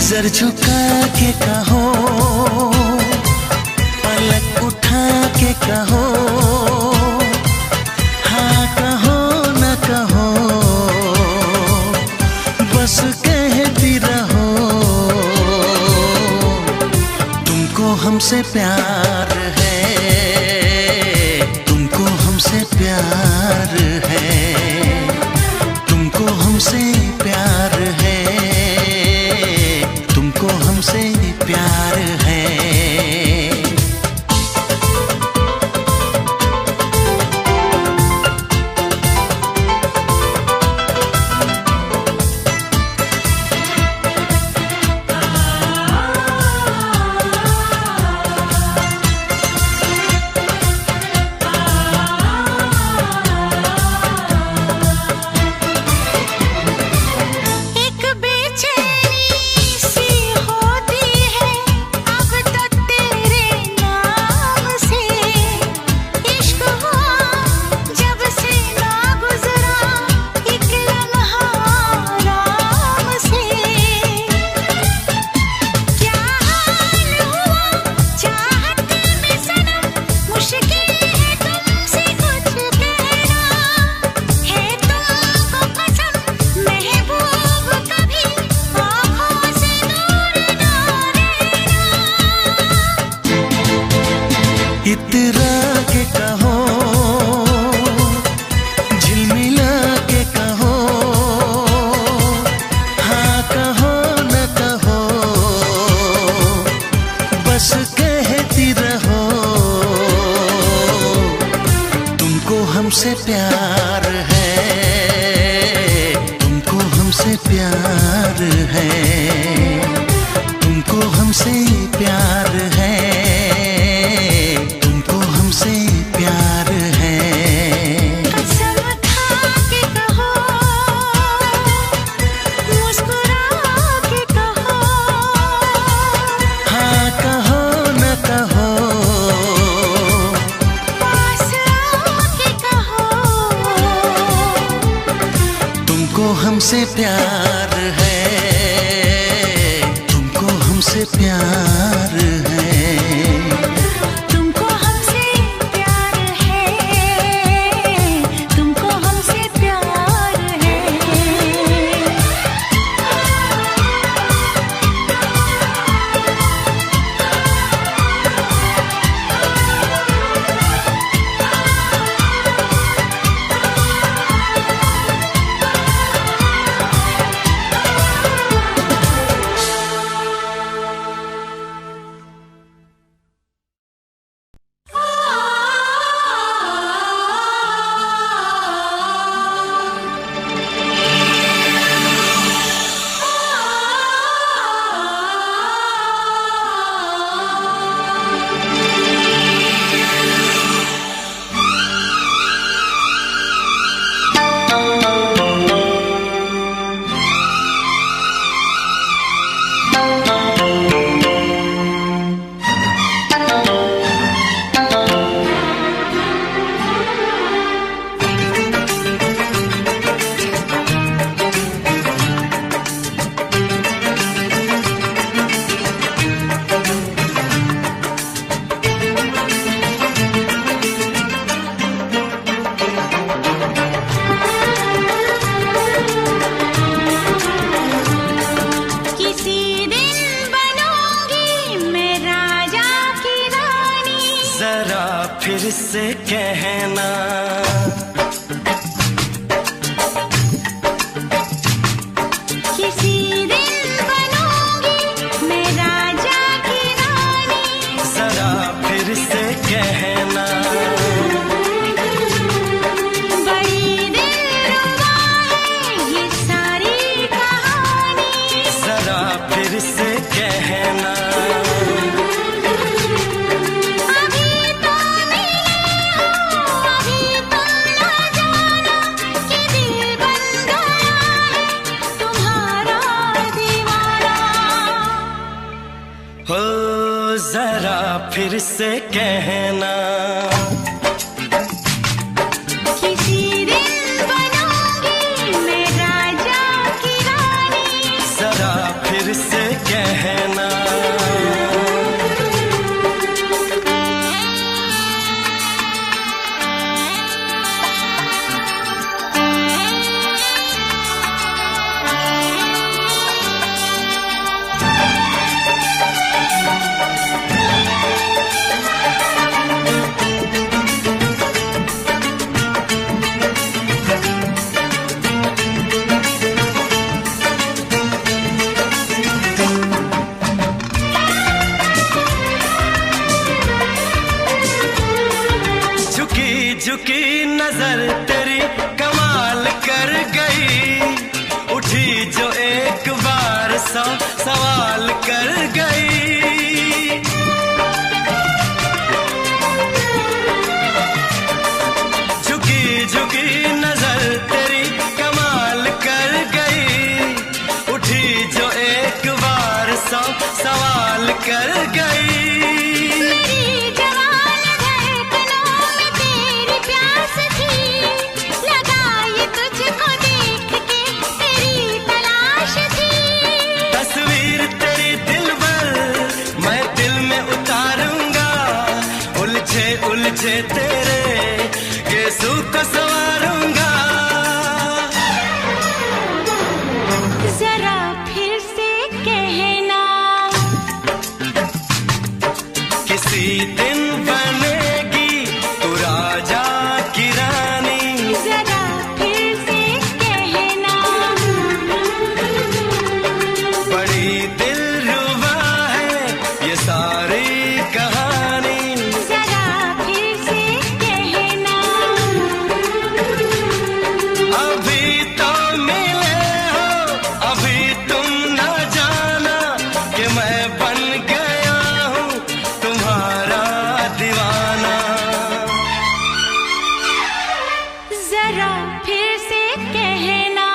Sir झुका के कहो, पलक उठा के कहो, हाँ कहो न कहो, बस कहती रहो। तुमको हमसे प्यार है, तुमको हमसे प्यार है, तुमको हमसे प्यार है, तुमको हमसे प्यार है। इतरा के कहो, झिलमिला के कहो, हाँ कहो न कहो, बस कहती रहो। तुमको हमसे प्यार है, तुमको हमसे प्यार है, तुमको हमसे प्यार है, हमसे प्यार है। कसम खा के कहो, मुस्कुरा के कहो, हाँ कहो न कहो, पास आके कहो। तुमको हमसे प्यार है, तुमको हमसे प्यार है। फिर से कहना, किसी दिन बनूंगी मैं राजा की रानी। जरा फिर से कहना, बड़ी दिलरुबा है ये सारी कहानी। जरा फिर से कहना, हो जरा फिर से कहना, किसी दिन बनूंगी मैं राजा की रानी। जरा फिर से कहना। सौ सवाल कर गई। झुकी झुकी नजर तेरी कमाल कर गई। उठी जो एक बार सौ सवाल कर गई। मेरी जवान धड़कनों में तेरी प्यास थी, लगाई तुझको देख के तेरी तलाश थी। तस्वीर तेरी दिल भर मैं दिल में उतारूंगा, उलझे उलझे तेरे गेसू को संवारूंगा। जरा फिर से कहना, किसी दिन बनेगी तू राजा की रानी। जरा फिर से कहना, बड़ी दिलरुबा है ये सारी कहानी। जरा फिर से कहना, अभी तो मिले हो, अभी तुम न जाना कि मैं बन गया हूँ तुम्हारा दीवाना। जरा फिर से कहना,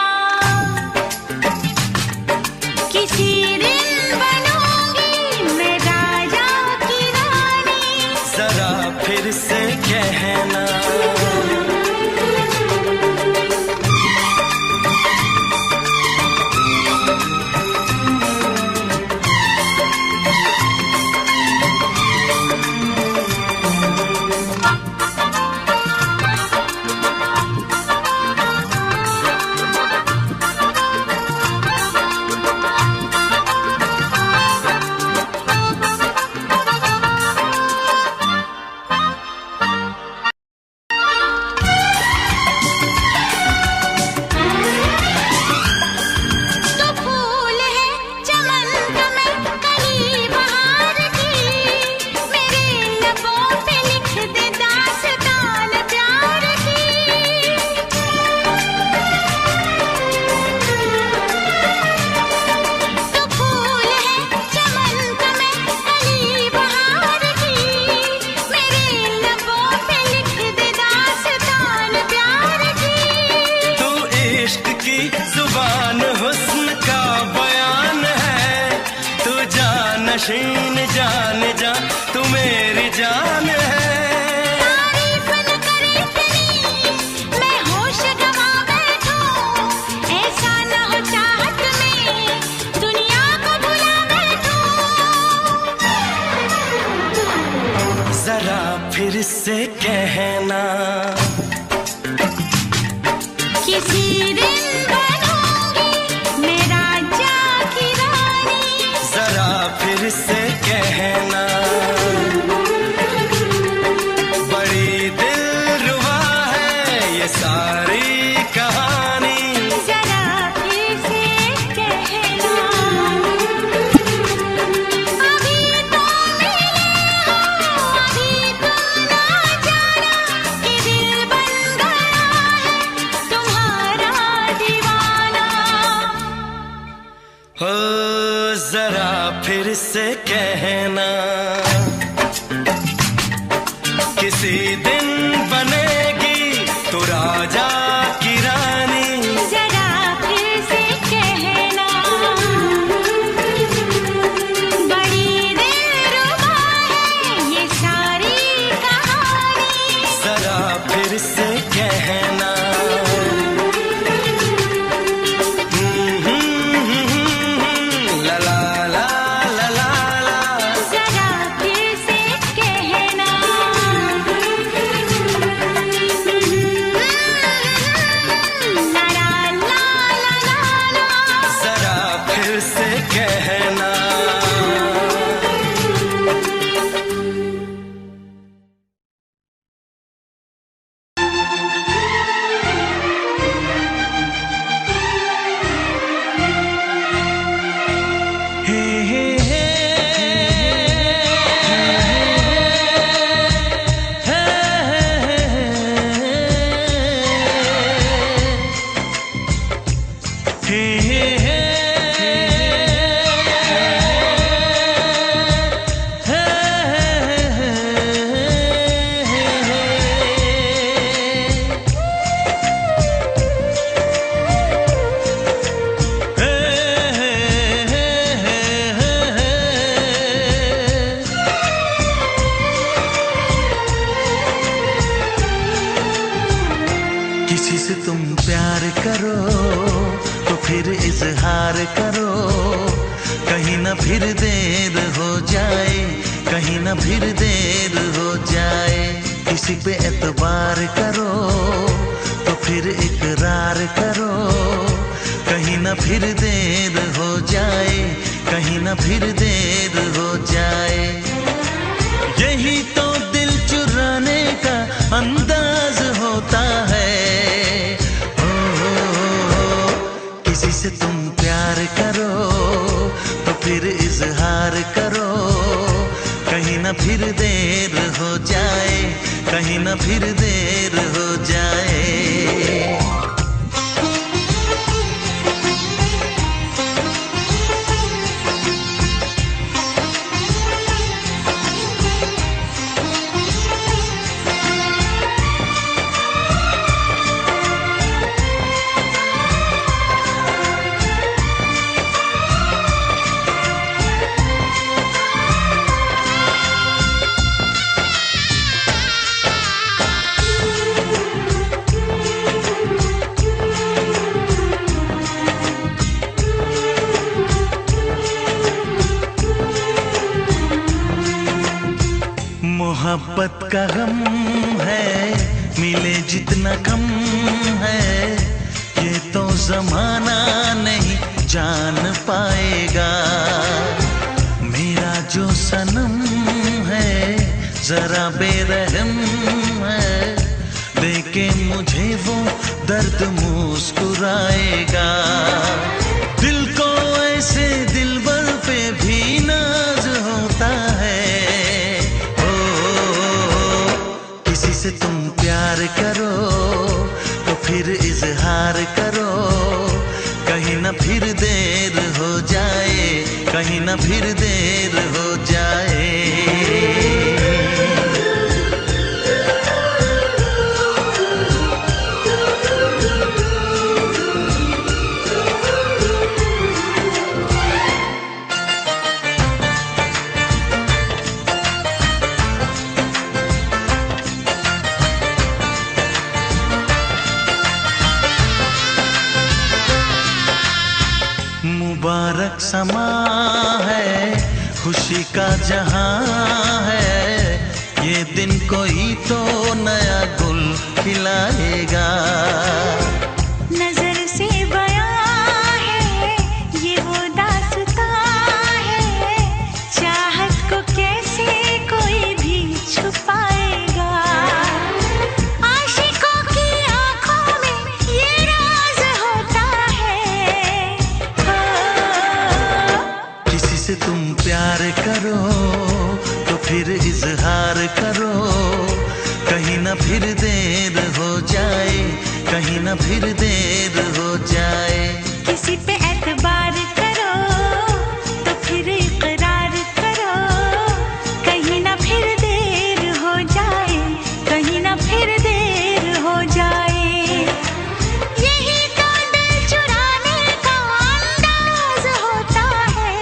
किसी दिन बनूंगी मैं राजा की रानी। जरा फिर से कहना, तो फूल है चमन का मैं कली बहार की, मेरे लबों पे लिख दे दास्तान प्यार की। तो फूल है चमन का मैं कली बहार की, मेरे लबों पे लिख दे दास्तान प्यार की। तू इश्क की जुबान हुस्न का बयान है। तू जानशीन जान जा तू मेरी जान है। तारीफ न करे इतनी मैं होश गवा बैठूं, ऐसा न हो चाहत में दुनिया को भुला बैठूं। जरा फिर से कहना, किसी दिन बनूंगी मैं राजा की रानी। जरा फिर से कहना, बड़ी दिलरुबा है ये सारी कहानी। जरा फिर से कहना, अभी तो मिले हो, अभी तुम ना जाना कि दिल बन गया है तुम्हारा दीवाना। हो जरा फिर से कहना, किसी दिन बनेगी तू राजा की रानी। जरा फिर से कहना, बड़ी दिलरुबा है ये सारी कहानी। जरा फिर से कहना, ला ला ला ला ला ला। जरा फिर से कहना, ला ला ला ला ला ला। जरा फिर से कहना, करो तो फिर इजहार करो, कहीं ना फिर देर हो जाए, कहीं ना फिर देर हो जाए। किसी पे एतबार करो तो फिर इकरार करो, कहीं ना फिर देर हो जाए, कहीं ना फिर देर हो जाए। यही तो दिल चुराने का अंदाज होता है। किसी से तुम प्यार करो तो फिर इजहार करो, कहीं ना फिर देर हो जाए, कहीं ना फिर देर हो जाए। मोहब्बत का गम है, मिले जितना कम है, ये तो जमाना नहीं जान पाएगा। मेरा जो सनम है जरा बेरहम है, देखे मुझे वो दर्द मुस्कुराएगा। दिल को ऐसे दिलबर पे भी नाज होता है। किसी से तुम प्यार करो तो फिर इजहार करो, कहीं ना फिर देर हो जाए, कहीं ना फिर देर हो जाए। मुबारक समा है, खुशी का जहां है, ये दिन कोई तो नया गुल खिलाएगा। नजर से बयां है ये वो दास्तां है, चाहत को कैसे कोई भी छुपाएगा। आशिकों की आंखों में ये राज होता है। किसी से तुम प्यार करो तो फिर इजहार करो, कहीं ना फिर देर हो जाए, कहीं ना फिर देर हो जाए। किसी पे एतबार करो तो फिर इकरार करो, कहीं ना फिर देर हो जाए, कहीं ना फिर देर हो जाए। यही तो दिल चुराने का अंदाज होता है।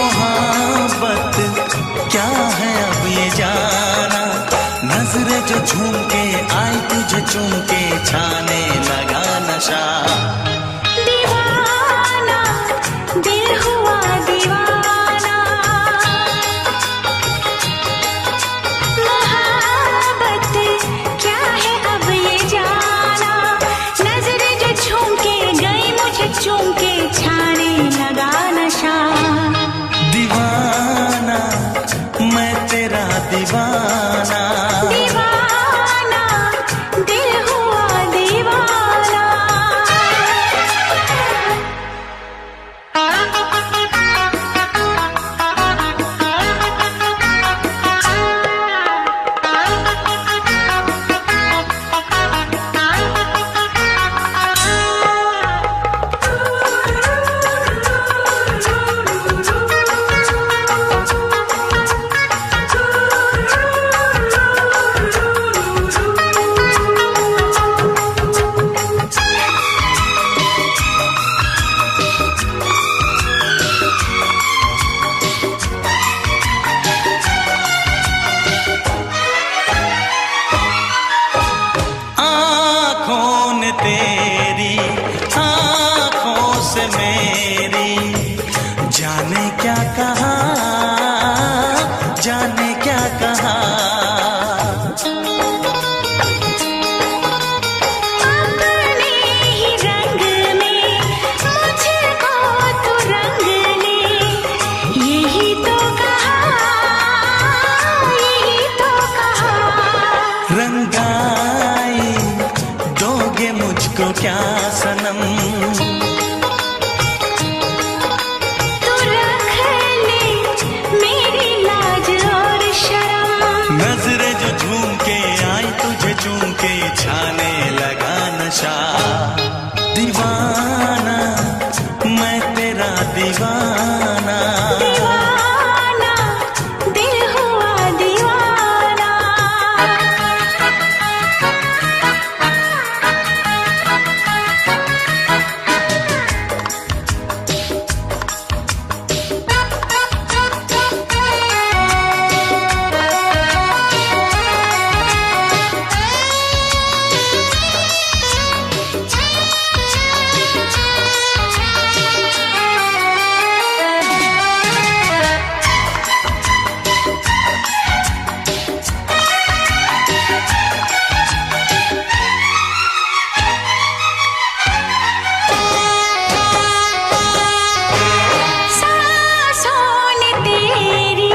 मोहब्बत क्या है अब ये जाना, नजरें जो झूम के आई तुझे चूम के छाने लगा नशा। दीवाना दिल हुआ दीवाना, मोहब्बत क्या है अब ये जाना, नजरें जो झूम के गई मुझे चूम के छाने लगा नशा। दीवाना मैं तेरा दीवाना, दीवाना दिल हुआ दीवाना। आँखों ने तेरी आँखों से मेरी जाने क्या कहा, जाने क्या कहा। अपने ही रंग में मुझको तो रंग ले, यही तो कहा, यही तो कहा। रंगाई दोगे मुझको क्या सनम, तू रख ले मेरी लाज और शर्म, नजरें जो झूम के आई तुझे चूम के छाने लगा नशा। दीवाना मैं तेरा दीवाना, दीवाना दिल हुआ दीवाना। सांसों ने तेरी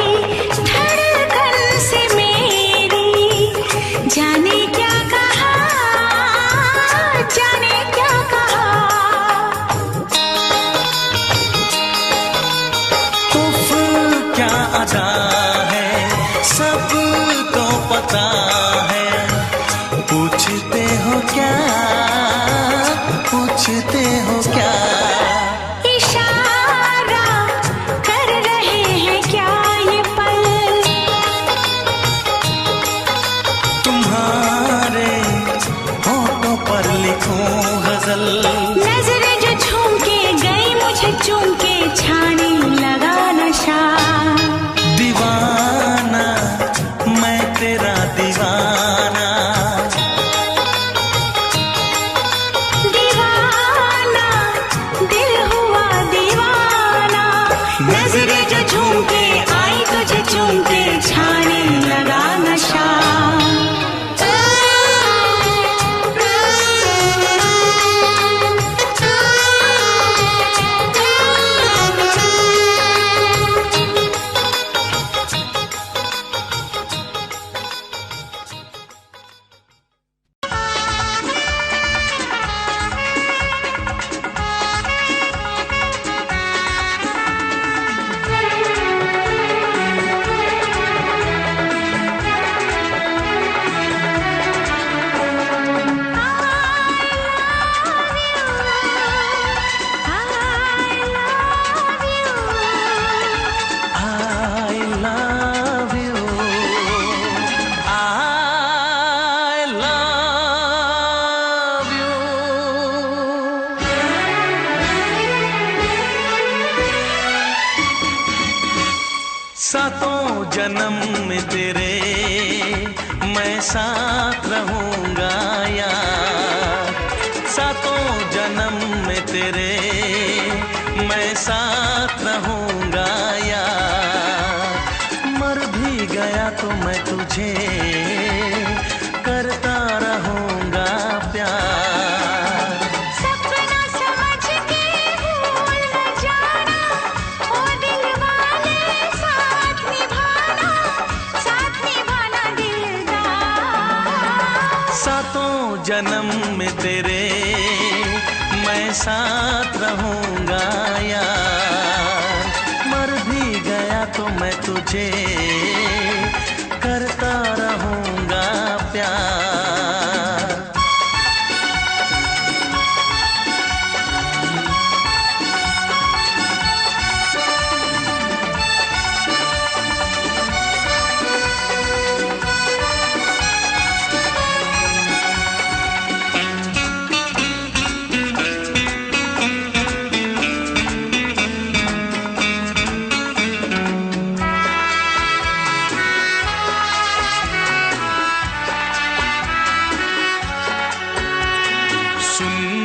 धड़कन से मेरी जाने क्या कहा, जाने क्या कहा। उफ क्या अदा है सबको पता है, पूछते हो क्या, पूछते हो क्या। इशारा कर रहे हैं क्या ये पल, तुम्हारे होठों पर लिखूं गजल, नजरें जो झूम के गई मुझे चूम के छाने लगा नशा। दीवाना मैं तेरा दीवाना, दीवाना दिल हुआ दीवाना, नजरें जो झूम के आई तुझे चूम के छाने लगा नशा। सातों जन्म में तेरे मैं साथ रहूंगा यार, सातों जन्म में तेरे मैं साथ रहूंगा यार। मर भी गया तो मैं तुझे करता रहूंगा प्यार। सपना समझ के भूल न जाना, ओ दिल वाले साथ निभाना दिलदार। सातों जन्म में तेरे मैं साथ रहूंगा यार, मर भी गया तो मैं तुझे करता रहूंगा प्यार।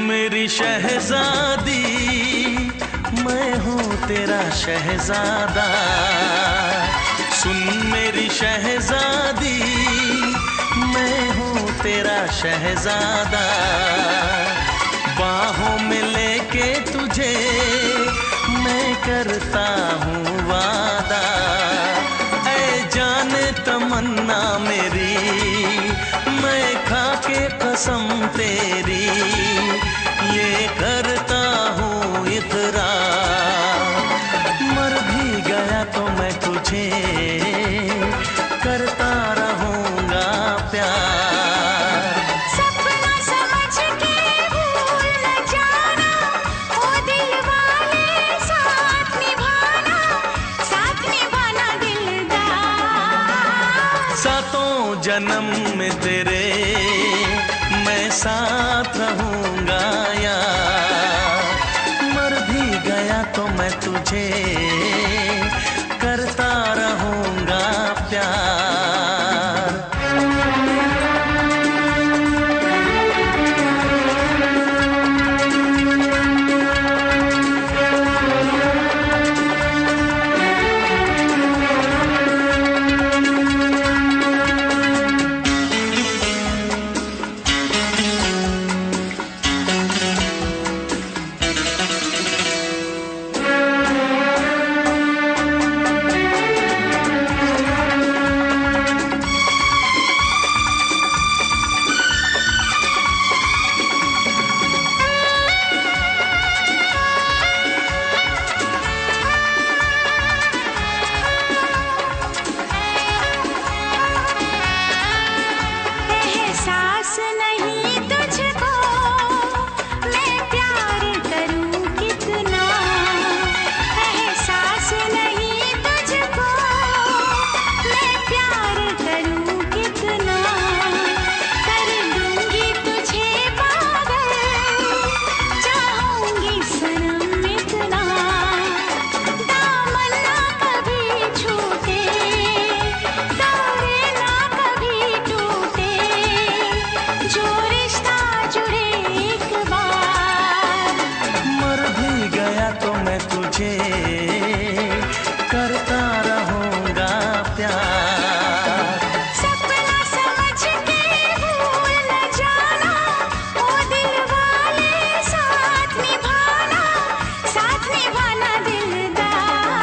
मेरी शहजादी मैं हूँ तेरा शहजादा, सुन मेरी शहजादी मैं हूँ तेरा शहजादा। बाहों में लेके तुझे मैं करता हूँ वादा, ऐ जाने तमन्ना मेरी मैं खा के कसम तेरी ये करता हूँ इकरार। मर भी गया तो मैं तुझे करता रहूंगा प्यार। सपना समझ के भूल न जाना, ओ दिल वाले साथ निभाना दिलदार। सातों जन्म में तेरे मैं साथ रहूंगा यार, मर भी गया तो मैं तुझे करता रहूंगा प्यार। एहसास नहीं तुझको मैं प्यार करूं कितना, एहसास नहीं तुझको मैं प्यार करूं कितना। कर दूंगी तुझे पागल, चाहूंगी सनम इतना। दामन ना कभी छूटे, तारे ना कभी टूटे, जो रिश्ता जुड़े एक बार। मर भी गया तो मैं तुझे करता रहूंगा प्यार। सपना समझ के भूल न जाना, ओ दिल वाले साथ निभाना दिलदार।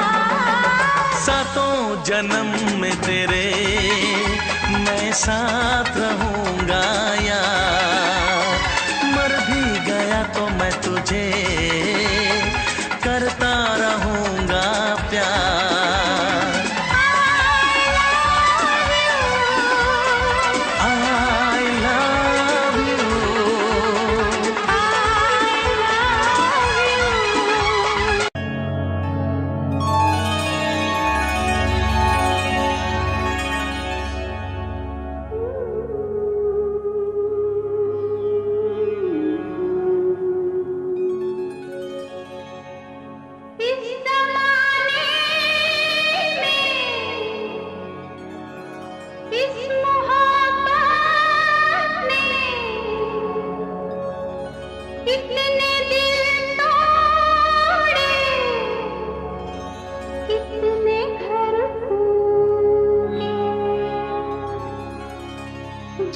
सातों जन्म में तेरे मैं साथ रहूंगा यार, मर भी गया तो मैं तुझे करता रहूंगा प्यार। I love you। इस कितने घर फूटे,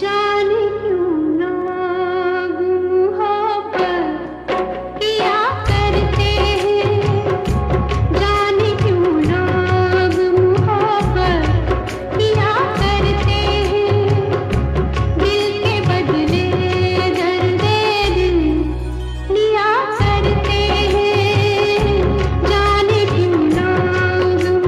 जाने क्यों लोग मोहब्बत किया करते हैं, जाने क्यों लोग मोहब्बत किया करते हैं, दिल के बदले दर्द दिल लिया करते हैं, जाने क्यों लोग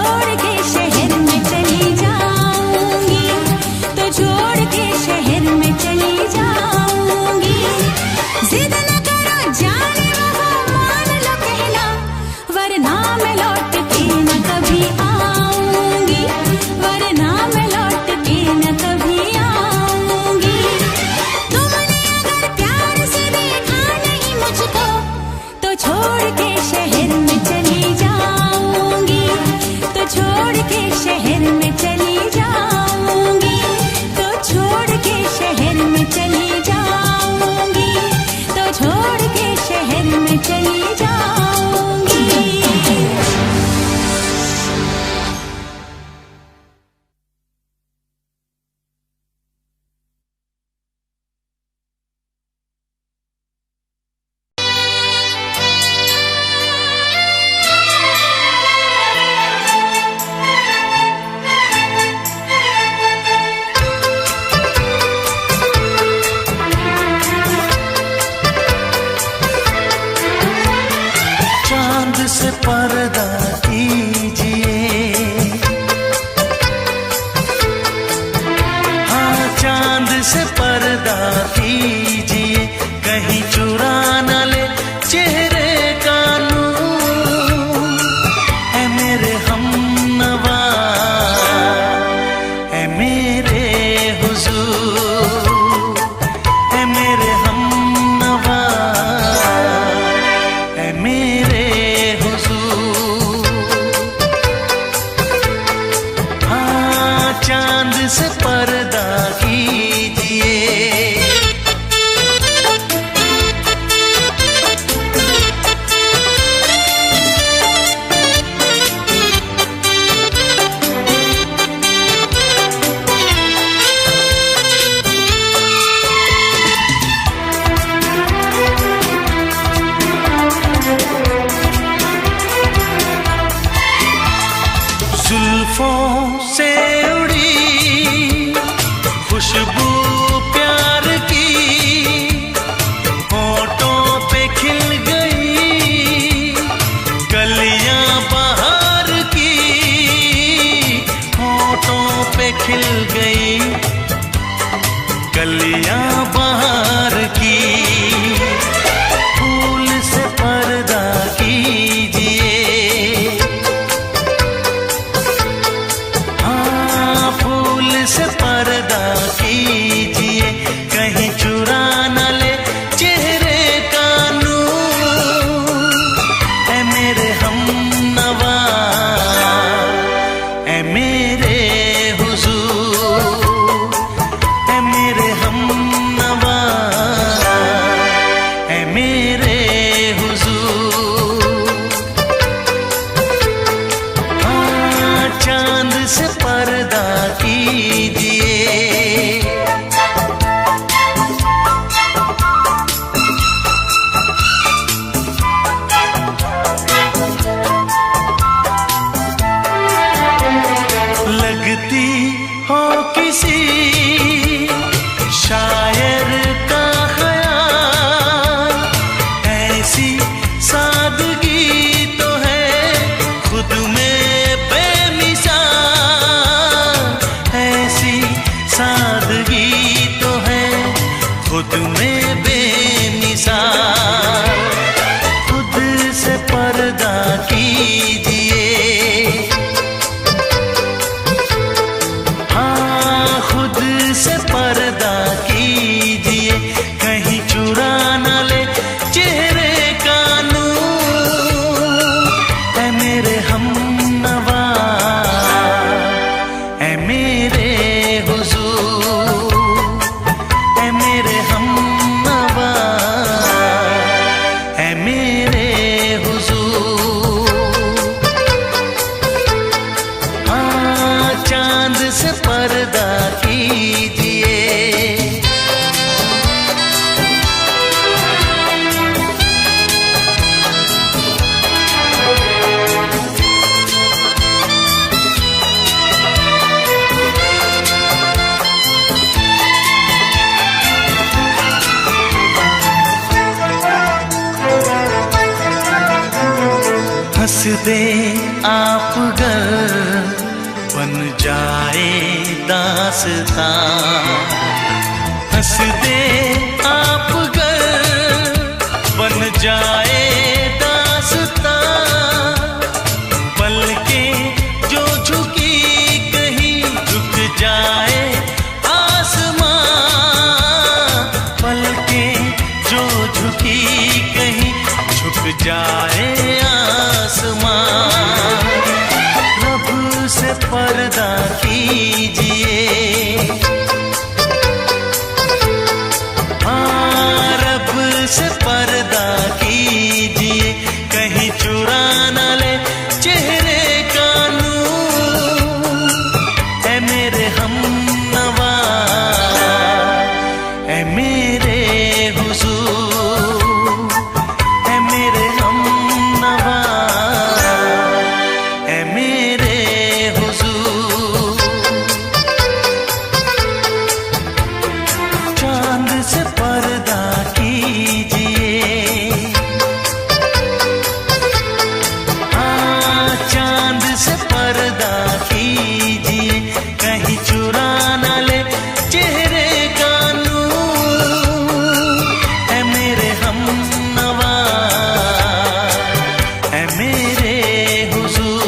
छोड़ के शहर में चली जाऊंगी, तो छोड़ के शहर में चली जाऊंगी। जिद न करो जाने वो मान लो कहना, वरना मैं लौट के न कभी आऊंगी, वरना मैं लौट के न कभी आऊंगी। तुमने अगर प्यार से देखा नहीं मुझको, तो छोड़ के शहर में चली जाऊंगी, तो छोड़ के शहर में चली जाऊंगी, तो छोड़ के शहर में चली जाऊंगी, तो छोड़ के शहर में चली जाऊंगी। चांद से पर्दा कीजिए, हाँ चांद से पर्दा कीजिए, कहीं चुरा न ले चेहरे का नूर। ऐ मेरे हमनवा, ऐ मेरे हुजूर, ऐ मेरे हमनवा, ऐ मेरे चांद से पर्दा कीजिए। जुल्फों से उड़ी खुशबू प्यार की, होठों पे खिल गई कलियां बहार की, होठों पे खिल गई कलियां बहार की। फूल से पर्दा कीजिए, से पर्दा कीजिए, कहीं चुरा न ले चेहरे का नूर। ऐ मेरे हमनवा, ऐ मेरे हुजूर, ऐ मेरे हमनवा, ऐ मेरे हुजूर। हाँ चांद से पर्दा कीजिए। लगती हो किसी शायर का ख्याल, ऐसी सादगी तो है खुद में बेमिसाल, ऐसी सादगी तो है खुद में बेमिसाल। खुद से पर्दा कीजिए, हाँ खुद से पर्दा कीजिए, कहीं चुरा न ले चेहरे का नूर। ऐ मेरे हमनवा, ऐ मेरे हुजूर, ऐ मेरे हमनवा, ऐ मेरे हुजूर। हाँ चांद से पर्दा कीजिए। दे आप गर बन जाए दास्तां, हंस दे आप गर बन जाए दास्तां, पलकें जो झुकी कहीं झुक जाए आसमां, पलकें जो झुकी कहीं झुक जाए आसमां। रब से पर्दा कीजिए, हाँ रब से पर्दा कीजिए, कहीं चुरा न ले चेहरे का नूर। ऐ मेरे हमनवा, ऐ मेरे हुजूर, ऐ मेरे हमनवा, ऐ मेरे हुजूर। चांद से पर्दा कीजिए, हाँ चांद से पर्दा कीजिए, कहीं चुरा न ले चेहरे का नूर। ऐ मेरे हमनवा, ऐ मेरे हुजूर।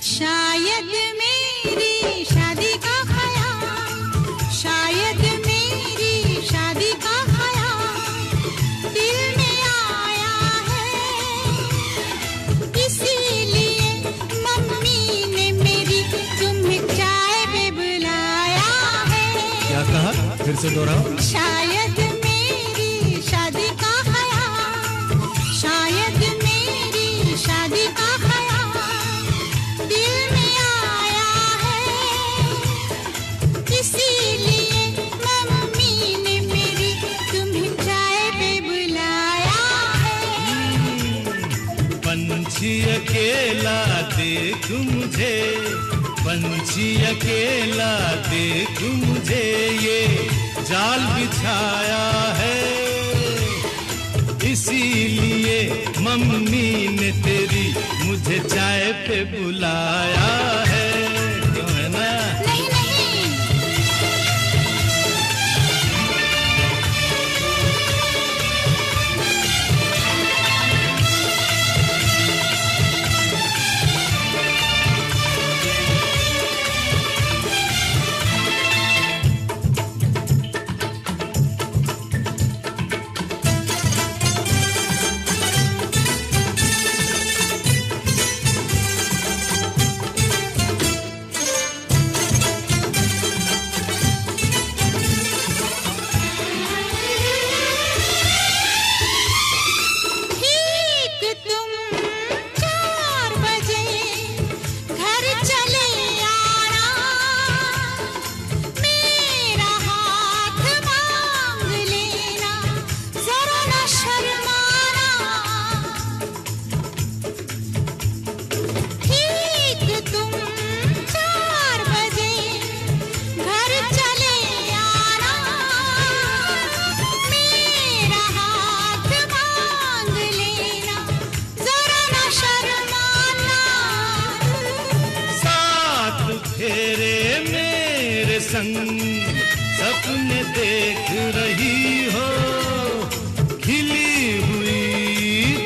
शायद मेरी शादी का ख्याल, शायद मेरी शादी का ख्याल दिल में आया है, इसीलिए मम्मी ने मेरी तुम्हें चाय पे बुलाया है। क्या कहा? फिर से दोहराओ। शायद मेरी शादी का ख्याल, शायद मेरी शादी का ख्याल दिल में आया है, इसीलिए मम्मी ने मेरी तुम्हें चाय पे बुलाया है। पंछी अकेला देख मुझे, पंछी अकेला देख मुझे, ये जाल बिछाया है, इसीलिए मम्मी ने तेरी मुझे चाय पे बुलाया है। क्यों है ना? नहीं नहीं, ठीक तुम 4 बजे घर चले आना, मेरा हाथ मांग लेना, जरा न शर्माना। ठीक तुम 4 बजे घर चले आना, मेरा हाथ मांग लेना, जरा न शर्माना। साथ फेरे मेरे संग सपने देख रही हो, खिली हुई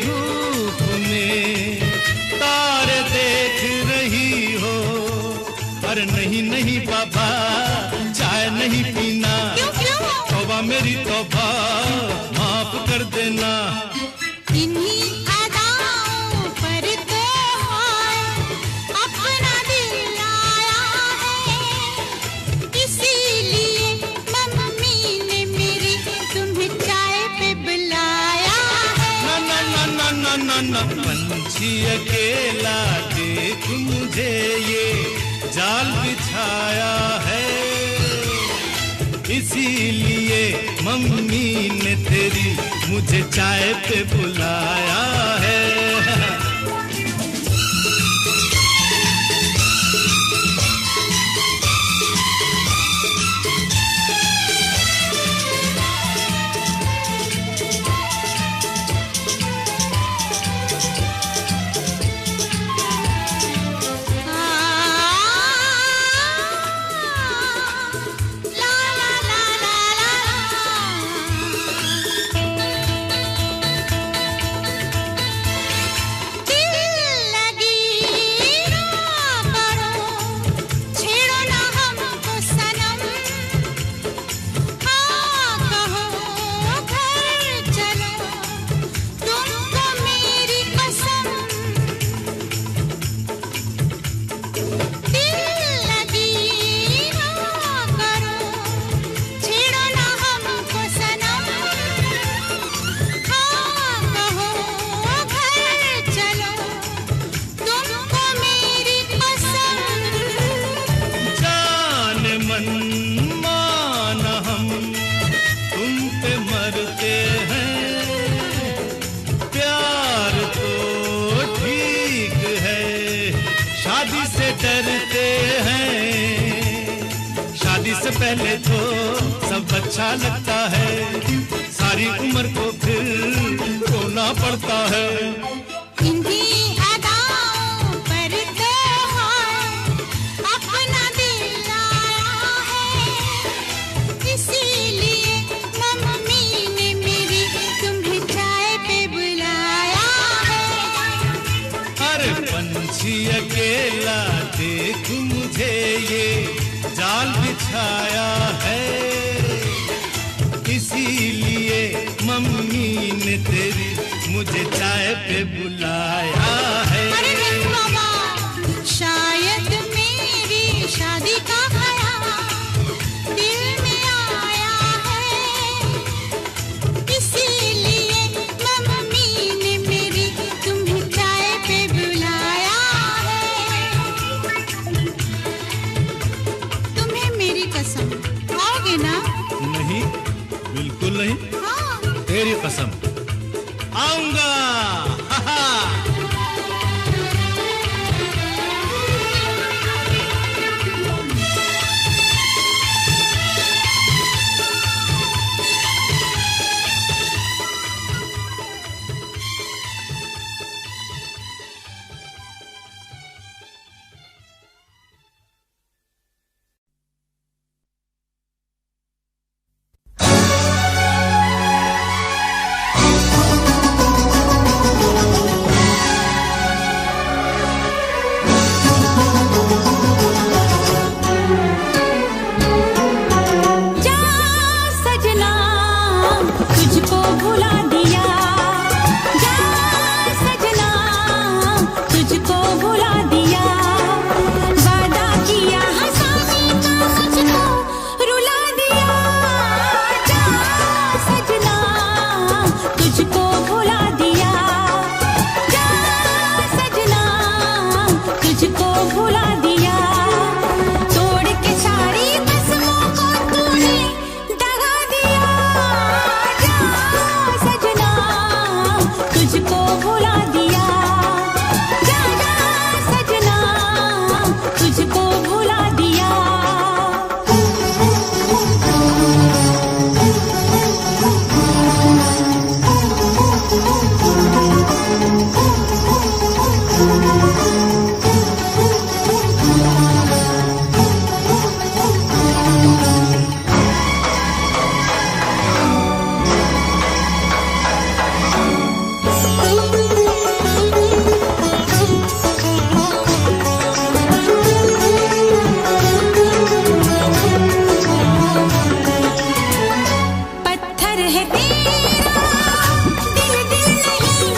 धूप में तारे देख रही हो। अरे नहीं नहीं बाबा, चाय नहीं वफा माफ कर देना। इन्हीं अदाओं पर तो हाय अपना दिल आया है, इसीलिए मम्मी ने मेरी तुम्हें चाय पे बुलाया है। ना ना ना ना ना ना ना, पंछी अकेला देख मुझे ये जाल बिछाया है, इसीलिए मम्मी ने तेरी मुझे चाय पे बुलाया है। डरते हैं, शादी से पहले तो सब अच्छा लगता है, सारी उम्र को फिर रोना पड़ता है। इन्हीं अदाओं पर तो हाय अपना दिल आया है, इसीलिए मम्मी ने मेरी तुम्हें चाय पे बुलाया है। अरे पंछी अकेला देख मुझे ये जाल बिछाया है, इसीलिए मम्मी ने तेरी मुझे चाय पे बुलाया है। अरे नहीं मामा, शायद मेरी शादी का ख्याल दिल में आया है, इसीलिए मम्मी ने मेरी तुम्हें चाय पे बुलाया है। तुम्हें मेरी कसम, आओगे ना? नहीं, बिल्कुल नहीं। हाँ। तेरी कसम, आऊंगा। हा हा। सजना है तेरा दिल दिल नहीं,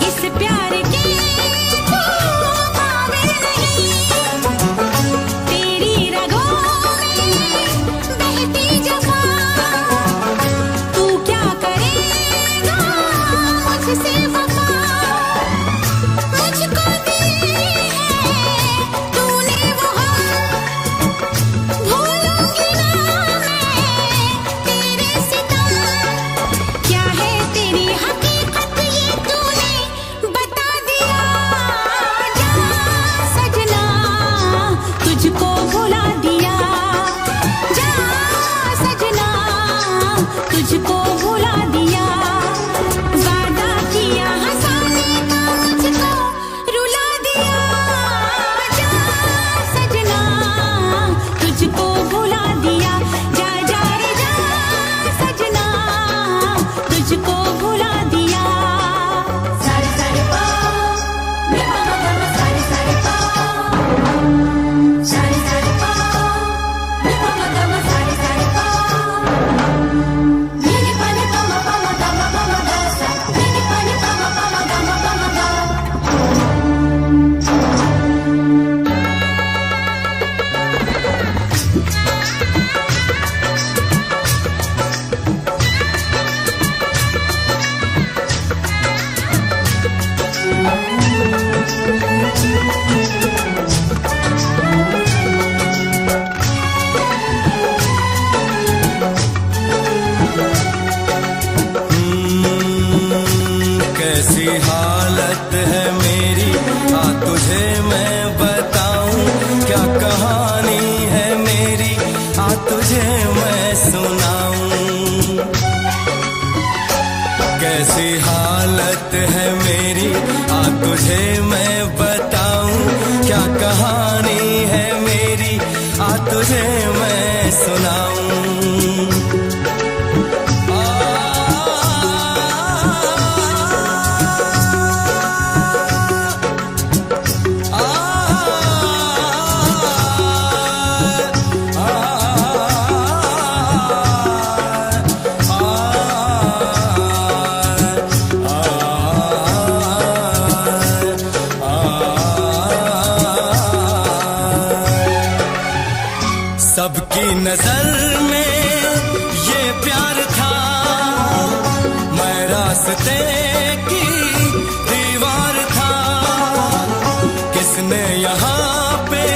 इस प्यार के तू काबिल नहीं। तेरी रगों में बहती जफा, तू क्या करेगा मुझसे वफा। मुझको दी है तूने वो हम, भूलूंगी ना मैं तेरे सितम। क्या है तेरी हकीकत ये तूने बता दिया। जा सजना तुझको भुला दिया, जा सजना तुझको भुला दिया। वादा किया हंसाने का मुझको रुला दिया। जा सजना तुझको भुला दिया, जा जा रे जा सजना तुझको भुला दिया। सारे सारे पा रे पा मा गा मा, सारे सारे पा, सारे सारे पा रे पा मा गा मा, सारे सारे पा। नी नी पा नी पा मा गा मा पा मा गा सा, नी नी पा नी पा मा गा मा पा मा गा। कैसी हालत है मेरी, आ तुझे मैं बताऊं। क्या कहानी है मेरी, आ तुझे मैं सुनाऊं। कैसी हालत है मेरी, आ तुझे मैं बताऊं। क्या कहानी है मेरी, आ तुझे मैं सुनाऊं। सबकी नजर में ये प्यार था, मैं रास्ते की दीवार था। किसने यहाँ पे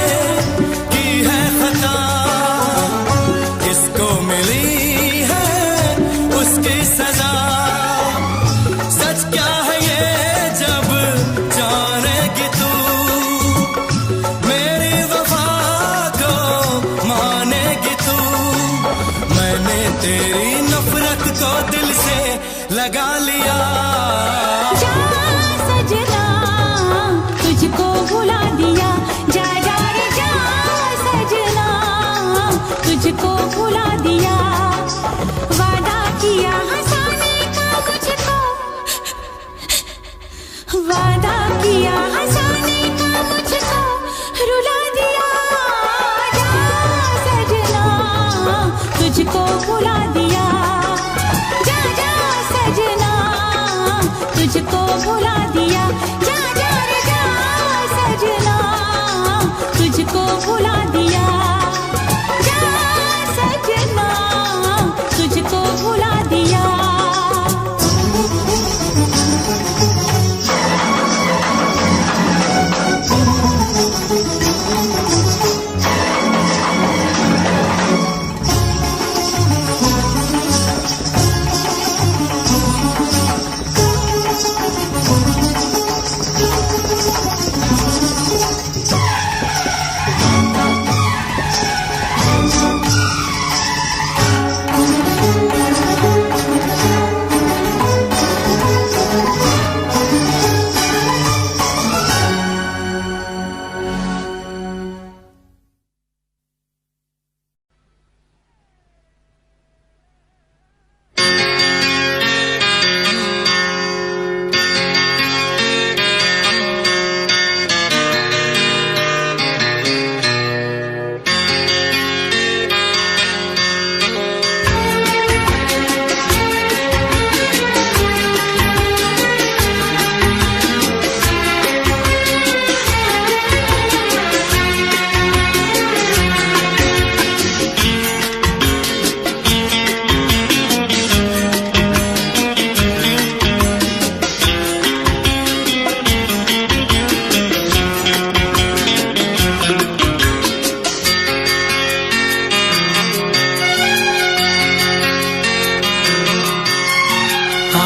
की है खता, किसको मिली है उसकी सजा। सच क्या है ये जब जानेगी तू, मेरी वफा को मानेगी तू। मैंने तेरी नफरत को दिल से लगा लिया। जा सजना तुझको भुला दिया, जा जा रे जा सजना तुझको भुला दिया। वादा किया हंसाने का मुझको, वादा किया हंसाने का मुझको रुला दिया। जा सजना तुझको भुला दिया, जा जा सजना तुझको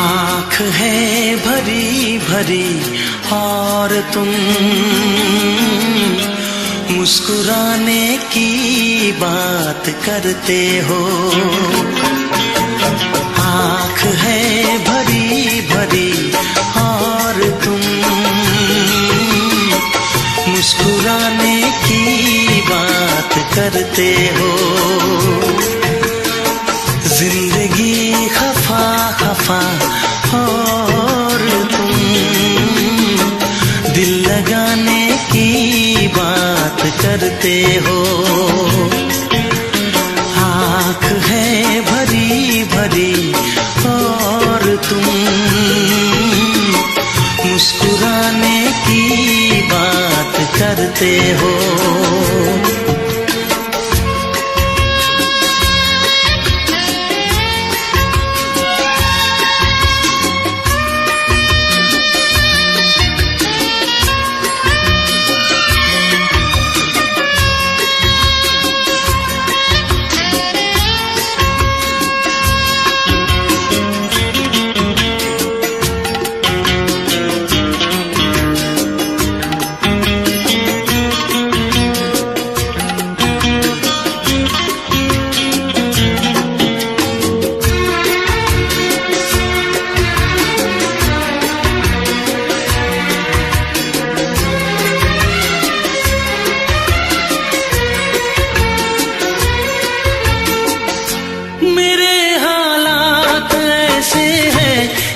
आँख है भरी भरी और तुम मुस्कुराने की बात करते हो। आँख है भरी भरी और तुम मुस्कुराने की बात करते हो। जिंदगी खफा खफा और तुम दिल लगाने की बात करते हो। आँख है भरी भरी और तुम मुस्कुराने की बात करते हो।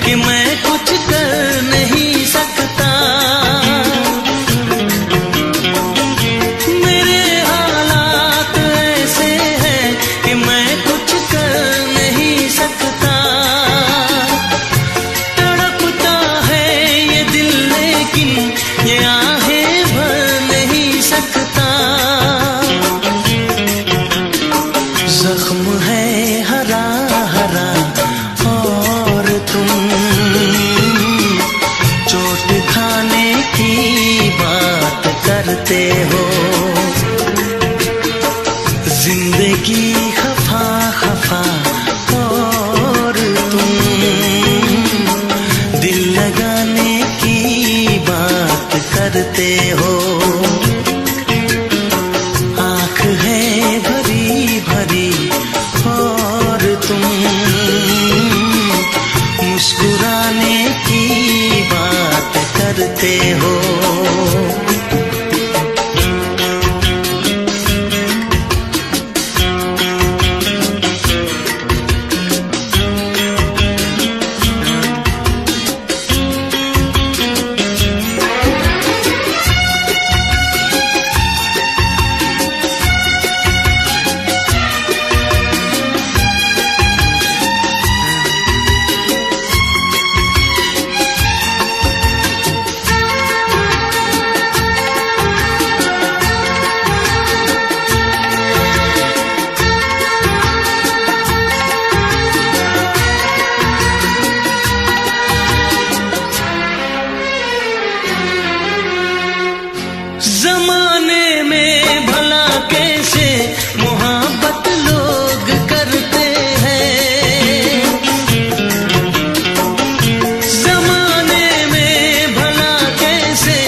कि मैं कुछ कर नहीं सकता। मेरे हालात ऐसे हैं कि मैं कुछ कर नहीं सकता। तड़पता है ये दिल लेकिन ये आहें भर नहीं सकता। जख्म है हरा हरा और तुम चोट खाने की बात करते हो। जिंदगी खफा खफा और तुम दिल लगाने की बात करते हो। आँख है भरी भरी और तुम मुस्कुराने की बात करते हो। जमाने में भला कैसे मोहब्बत लोग करते हैं। जमाने में भला कैसे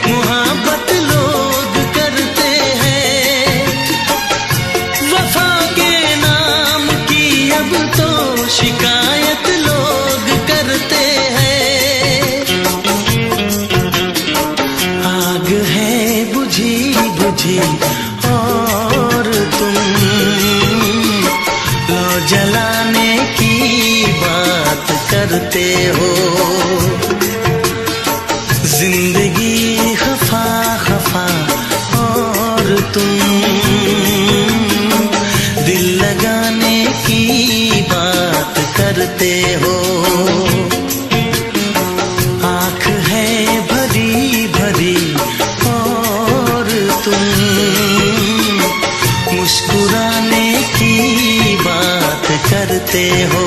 मोहब्बत लोग करते हैं। वफा के नाम की अब तो शिकायत लोग करते हैं। आग है बुझी बुझी और तुम लो जलाने की बात करते हो। जिंदगी खफा खफा और तुम दिल लगाने की बात करते हो। आँख है भरी भरी और तुम मुस्कुराने की बात करते हो।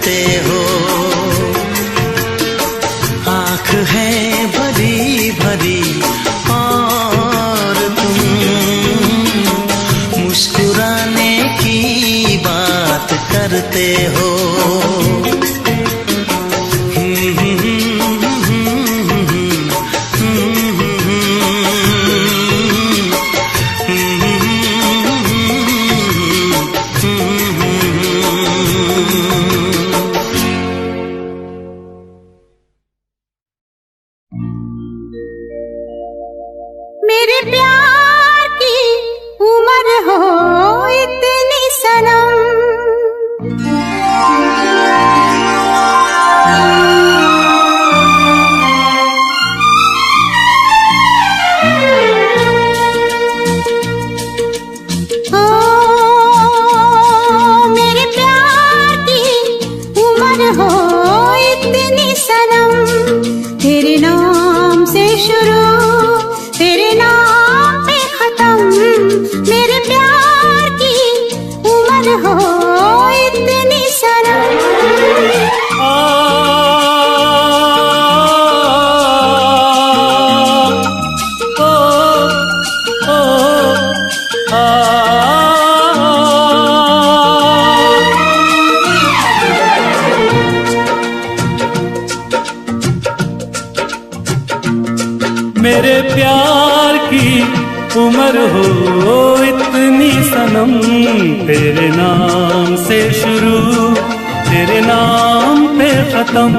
करते हो। आँख है भरी भरी और तुम मुस्कुराने की बात करते हो। मेरे प्यार की उम्र हो इतनी सनम, ओ मेरे प्यार की उम्र हो इतनी सनम। तेरे नाम से शुरू तेरे नाम पे खत्म, मेरे प्यार की उम्र हो इतनी सनम। मेरे प्यार की उम्र हो इतनी सनम, तेरे नाम से शुरू तेरे नाम पे खत्म।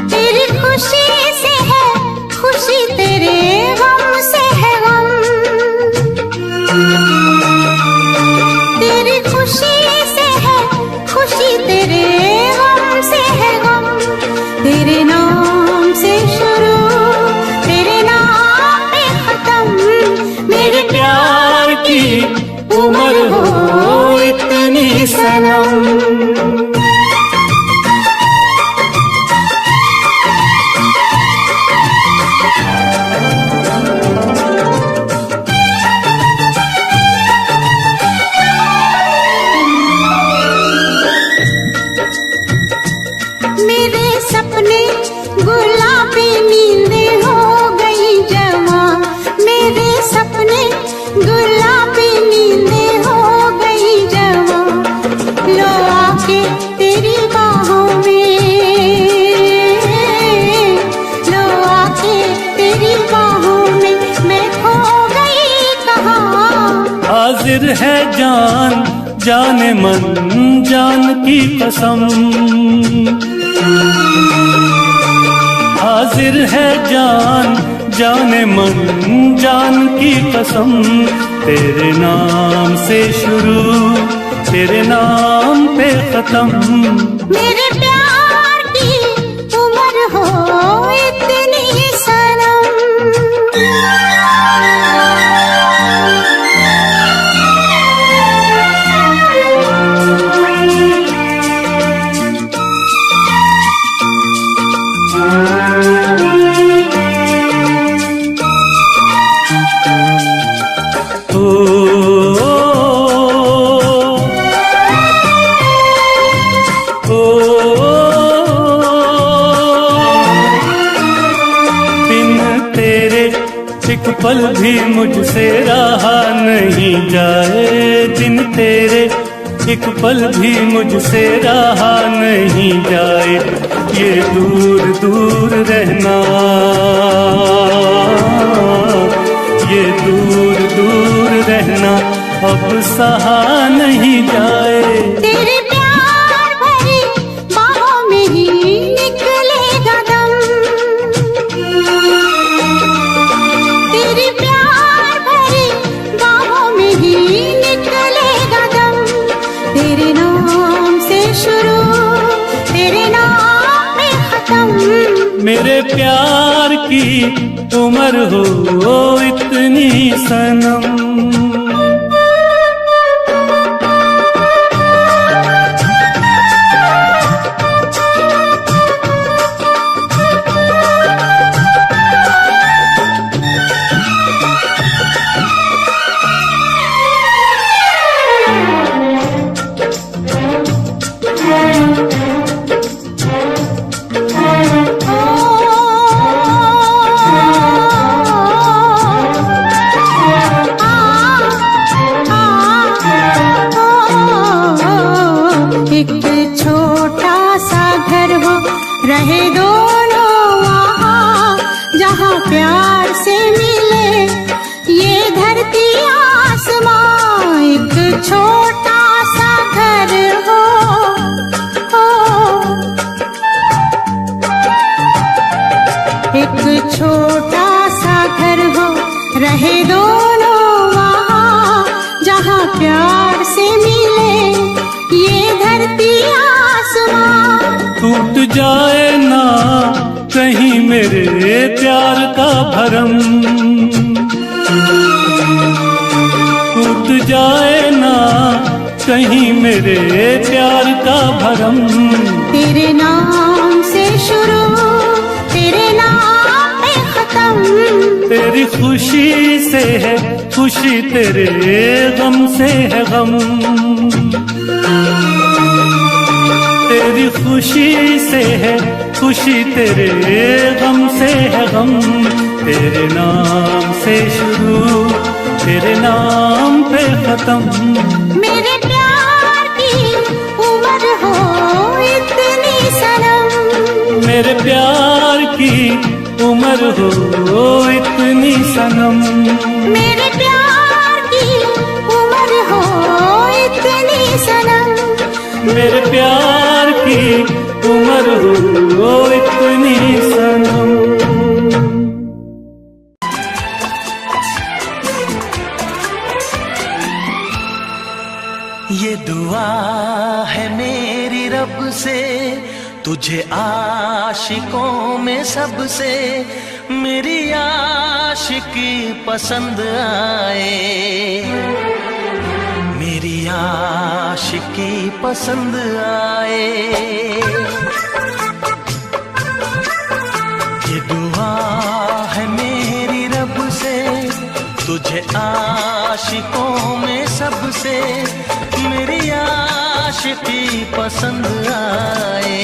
तेरी खुशी से है खुशी, तेरे गम से है गम। तेरी खुशी से है खुशी, तेरे गम से है गम। तेरे नाम से शुरू तेरे नाम पे खत्म, मेरे प्यार की उम्र हो इतनी सनम। मेरे सपने गुलाबी नींदें हो गई जवा, मेरे सपने गुलाबी नींदें हो गई जवा। लो आके तेरी बाहों में, लो आके तेरी बाहों में मैं खो गई कहाँ। हाजिर है जान जाने मन जान की कसम, हाजिर है जान जाने मन जान की कसम। तेरे नाम से शुरू तेरे नाम पे खत्म, मेरे प्यार की उम्र हो इतनी सनम। एक पल भी मुझसे रहा नहीं जाए, दिन तेरे एक पल भी मुझसे रहा नहीं जाए। ये दूर दूर रहना, ये दूर दूर रहना अब सहा नहीं जाए। तेरे प्यार भरी बाहों में ही निकलेगा दम, तेरे प्यार भरी बाहों में ही निकलेगा दम। तेरे नाम से शुरू तेरे नाम में खत्म, मेरे प्यार की उम्र हो इतनी सनम। छोटा सा घर हो, रहे दोनों वहाँ जहाँ प्यार से मिले ये धरती आसमां। एक छोटा सा घर हो, एक छोटा सा घर हो, रहे दोनों वहाँ जहाँ प्यार से मिले ये धरती आसमां। टूट जाए ना कहीं मेरे प्यार का भरम, टूट जाए ना कहीं मेरे प्यार का भरम। तेरे नाम से शुरू, तेरे नाम पे खत्म। तेरी खुशी से है खुशी, तेरे गम से है गम। तेरी खुशी से है खुशी, तेरे गम से है गम। तेरे नाम से शुरू, तेरे नाम पे खत्म। मेरे प्यार की उम्र हो इतनी सनम, मेरे प्यार की उम्र हो इतनी सनम। मेरे प्यार की उम्र हो इतनी सनम। मेरे प्यार की उम्र हो इतनी सनम। ये दुआ है मेरी रब से, तुझे आशिकों में सबसे मेरी आशिकी पसंद आए, मेरी आशिकी पसंद आए। ये दुआ है मेरी रब से, तुझे आशिकों में सबसे मेरी आशिकी पसंद आए,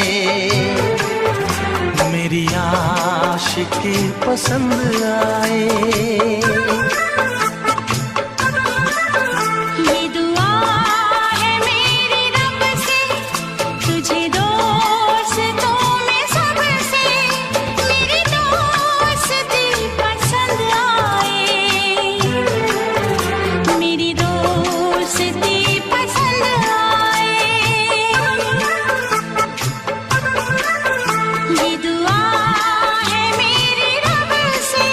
मेरी आशिकी पसंद आए। ये दुआ है मेरी रब से, तुझे दोस्तों में सबसे मेरी दोस्ती पसंद आए, मेरी दोस्ती पसंद आए। ये दुआ है मेरी रब से।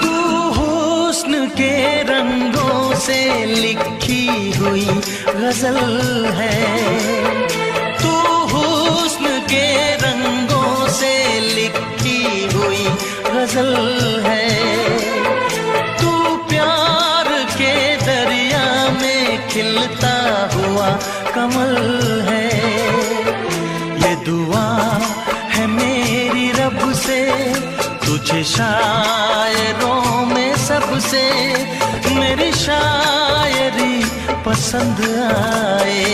तू हुस्न के रंगों से लिखी हुई गजल है, तू हुस्न के रंगों से लिखी हुई गजल है। तू प्यार के दरिया में खिलता हुआ कमल है। ये दुआ है मेरी रब से, तुझे शायरों में सबसे मेरी शायरी पसंद आए,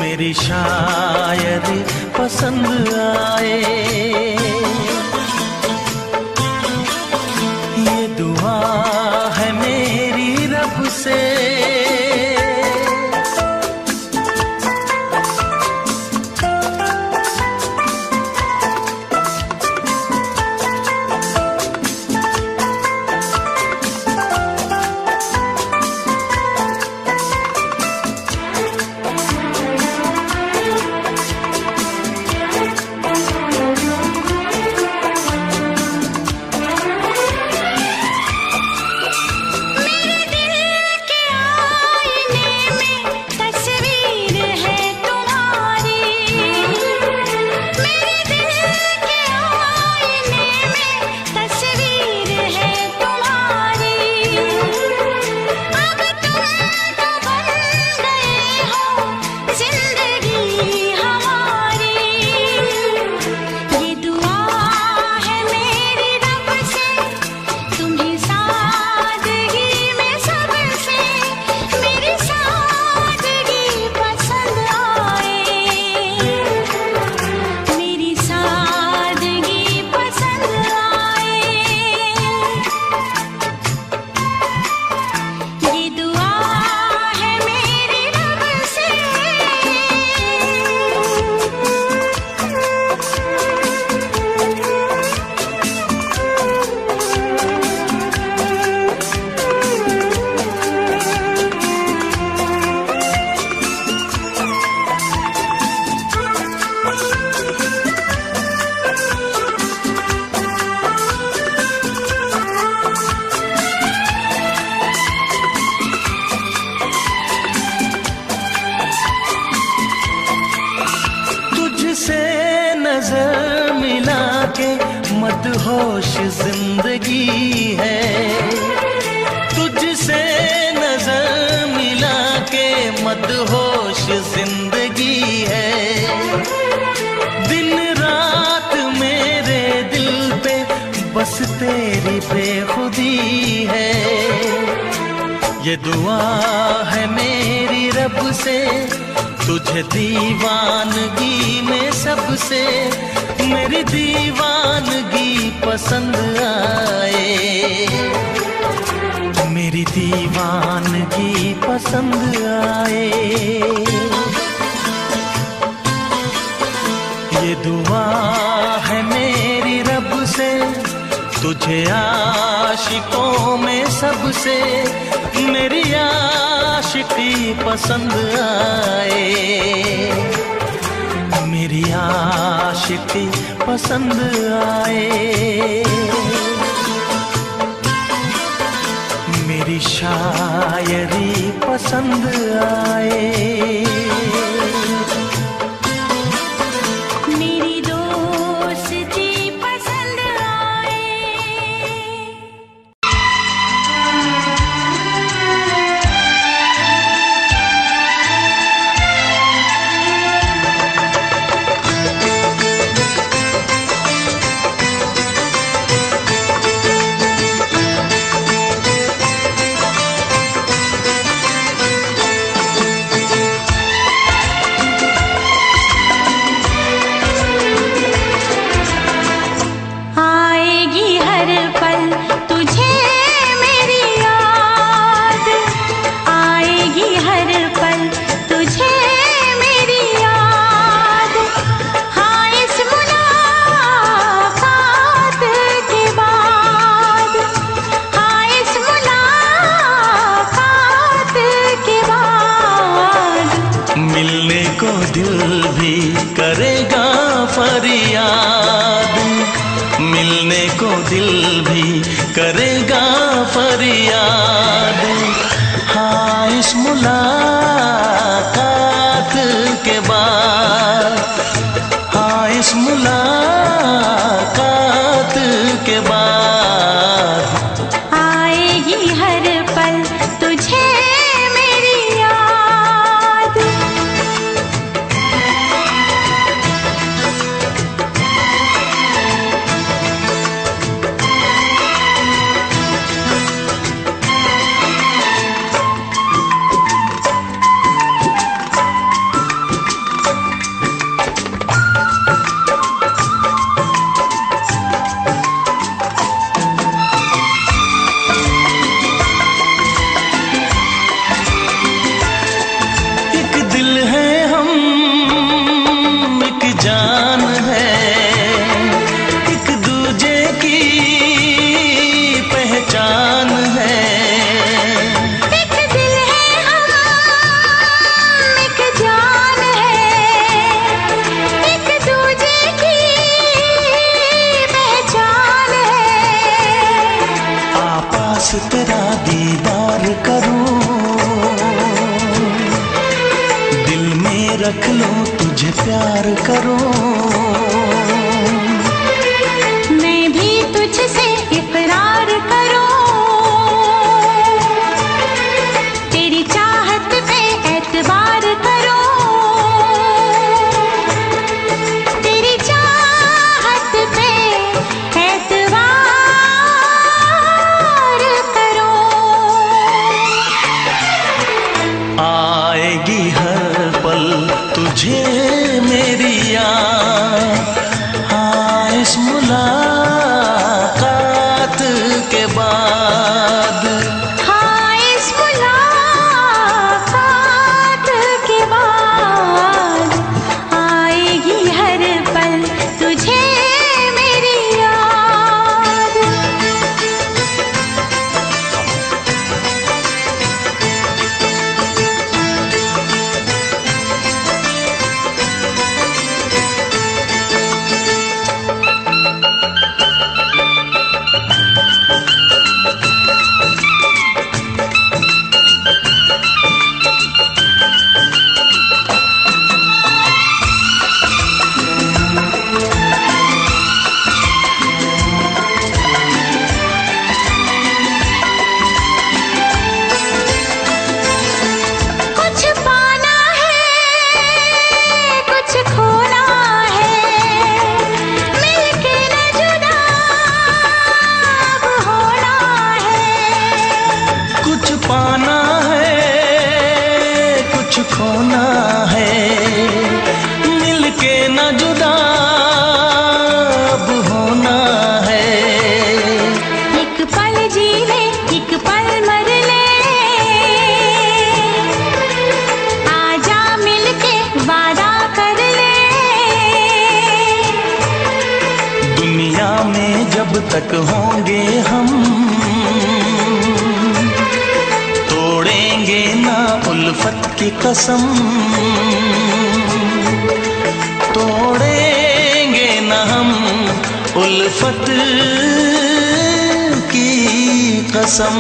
मेरी शायरी पसंद आए। ये दुआ है मेरी रब से। मेरे दिल के मदहोश जिंदगी है, तुझसे नजर मिला के मदहोश जिंदगी है। दिन रात मेरे दिल पे बस तेरी बेखुदी है। ये दुआ है मेरी रब से, तुझे दीवानगी में सबसे मेरी दीवानगी पसंद आए, मेरी दीवानगी पसंद आए। ये दुआ है मेरी रब से, तुझे आशिकों में सबसे मेरी आशिकी पसंद आए, मेरी आशिकी पसंद आए। मेरी शायरी पसंद आए, मेरी दोस्ती पसंद आए। आएगी हर पल तुझे मेरी याद, आएगी हर पल तुझे मेरी याद। हाँ इस मुलाकात के बाद, हाँ इस मुलाकात के बाद मिलने को दिल भी करेगा फरियाद, मिलने को दिल भी करेगा फरियाद। हाँ इस मुलाकात के बाद, हाँ इस मुलाकात के बाद आएगी हर पल तुझे मेरी याद। एक दिल है हम, एक जान है, एक दूजे की पहचान है। एक दिल है हम, एक जान है, एक दूजे की पहचान है। आपास तेरा दीदार करूं, दिल में रख लूं तुझे प्यार करूं। मैं भी तुझसे इकरार करूं, तेरी चाहत पे एतबार करूं, तेरी चाहत पे एतबार करूं। आएगी हर पल तुझे मेरी याद, कुछ खोना है, मिलके न जुदा अब होना है। एक पल जी ले, एक पल मर ले, आजा मिलके वादा कर ले। दुनिया में जब तक होंगे हम, तोड़ेंगे ना उल्फत की कसम, तोड़ेंगे ना हम उल्फत की कसम।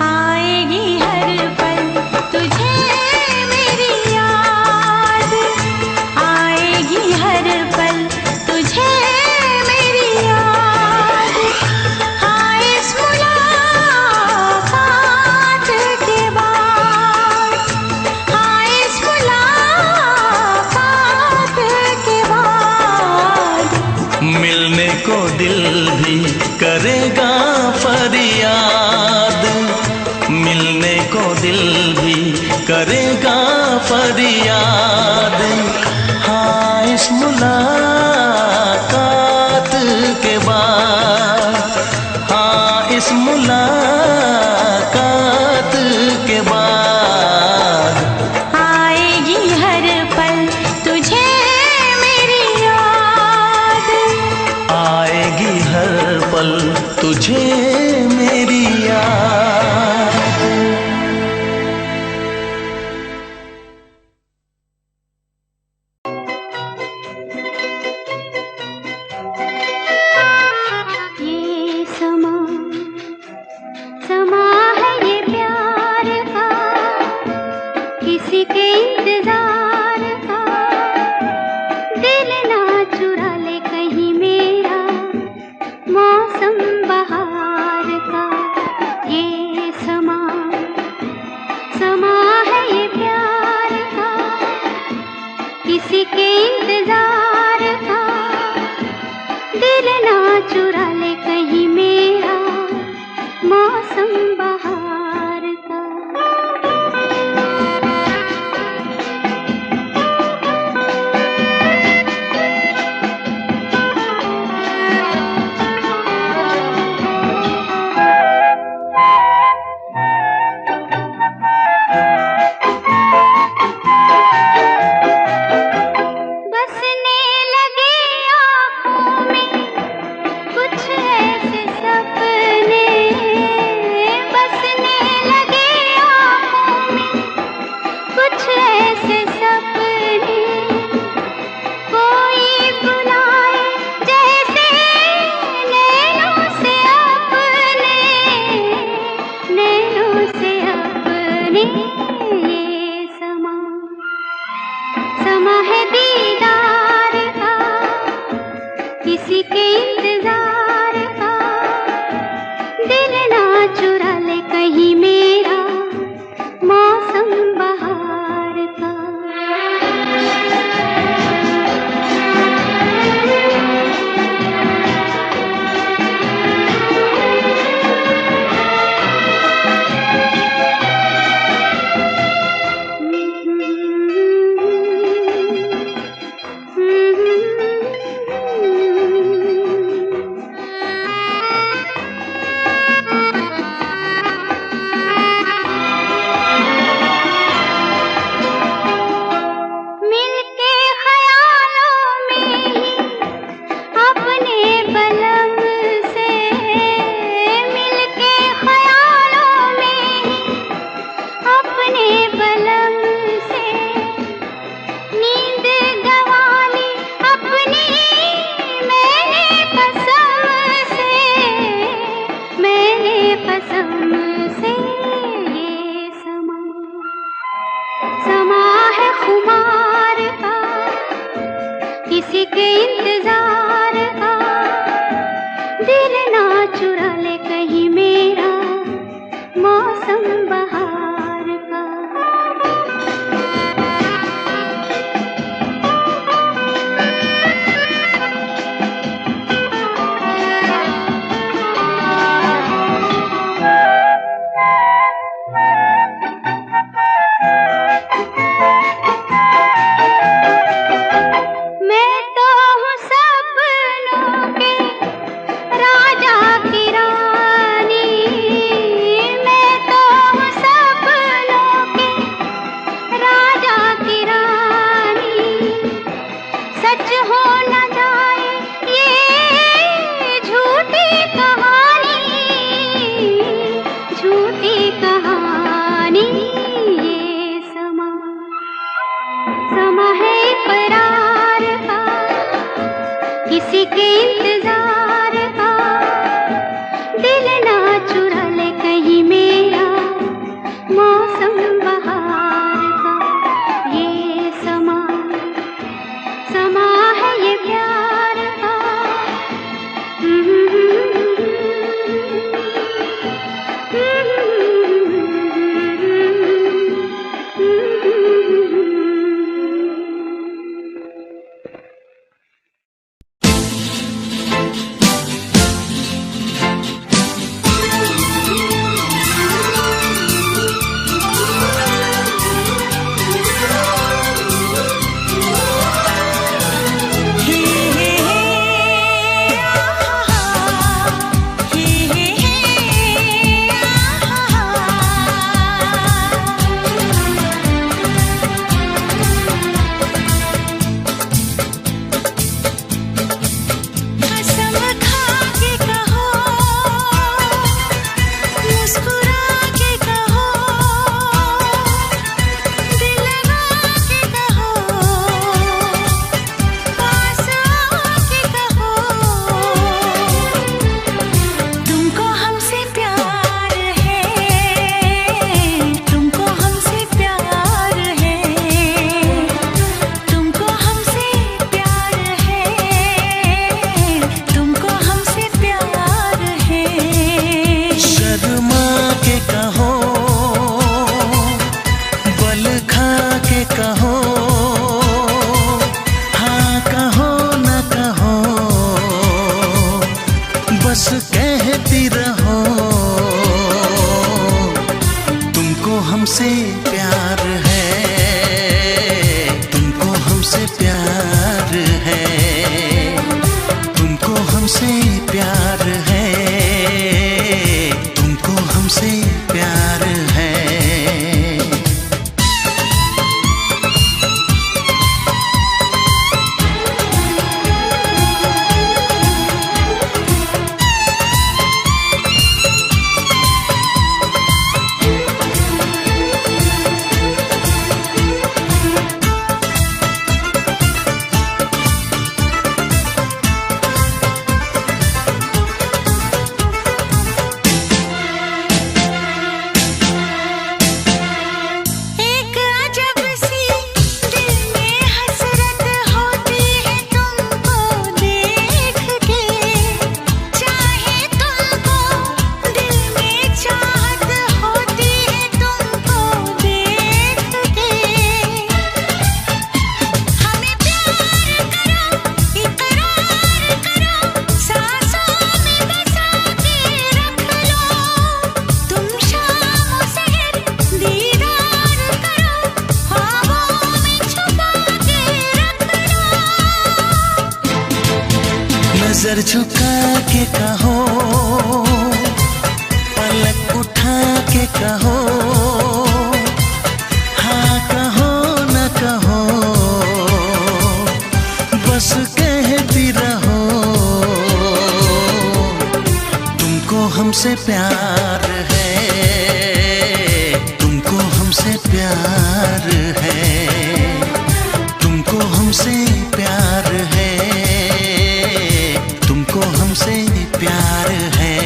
आएगी हर पल तुझे मेरी याद, आएगी हर पल तुझे मेरी याद। हाँ इस मुलाकात के बाद, हाँ इस मुलाकात के बाद, मिलने को दिल भी करेगा फरियाद, मिलने को दिल भी करेगा फरियाद। हाँ इस मुलाकात के बाद, हाँ इस मुलाकात के बाद, आएगी हर पल तुझे मेरी याद, आएगी हर पल तुझे मेरी याद। ये समा समा है ये प्यार का, किसी के इंतजार का। दिल ना चुरा ले कहीं मेरा, मौसम बहार का। ये समा समा है ये प्यार का, किसी के इंतजार का। दिल ना चुरा ले कहीं मेरा, मौसम बहार का। बसने लगे आँखों में कुछ ऐसे सपने, बसने लगे आँखों में कुछ ऐसे सपने। कोई बुलाए जैसे नैनों से अपने, नैनों से अपने। ये समा समा है दीदार का, किसी के इंतजार का। दिल ना चुरा ले कहीं मेरा, मौसम बहार का। मिलके ख्यालों में ही अपने बलम से, मिलके ख्यालों में ही अपने बलम से। नींद गंवाली अपनी मैंने कसम से, मैंने कसम से। ये समा समा है खुमार का, किसी के इंतजार का। दिल ना चुरा ले कहीं मेरा, मौसम बहार का। झूठी कहानी। ये समा है इकरार का, किसी के इंतजार का, दिल ना चुरा ले कहीं मेरा मौसम बहार का। ये समा है ये प्यार का। बस कहती रहो तुमको हमसे प्यार है, तुमको हमसे प्यार है, तुमको हमसे प्यार है, तुमको हमसे प्यार है। नजर झुका के कहो, पलक उठा के कहो, हाँ कहो न कहो, बस कहती रहो तुमको हमसे प्यार है, तुमको हमसे प्यार है, तुमको हमसे प्यार है, तुमको हमसे प्यार है।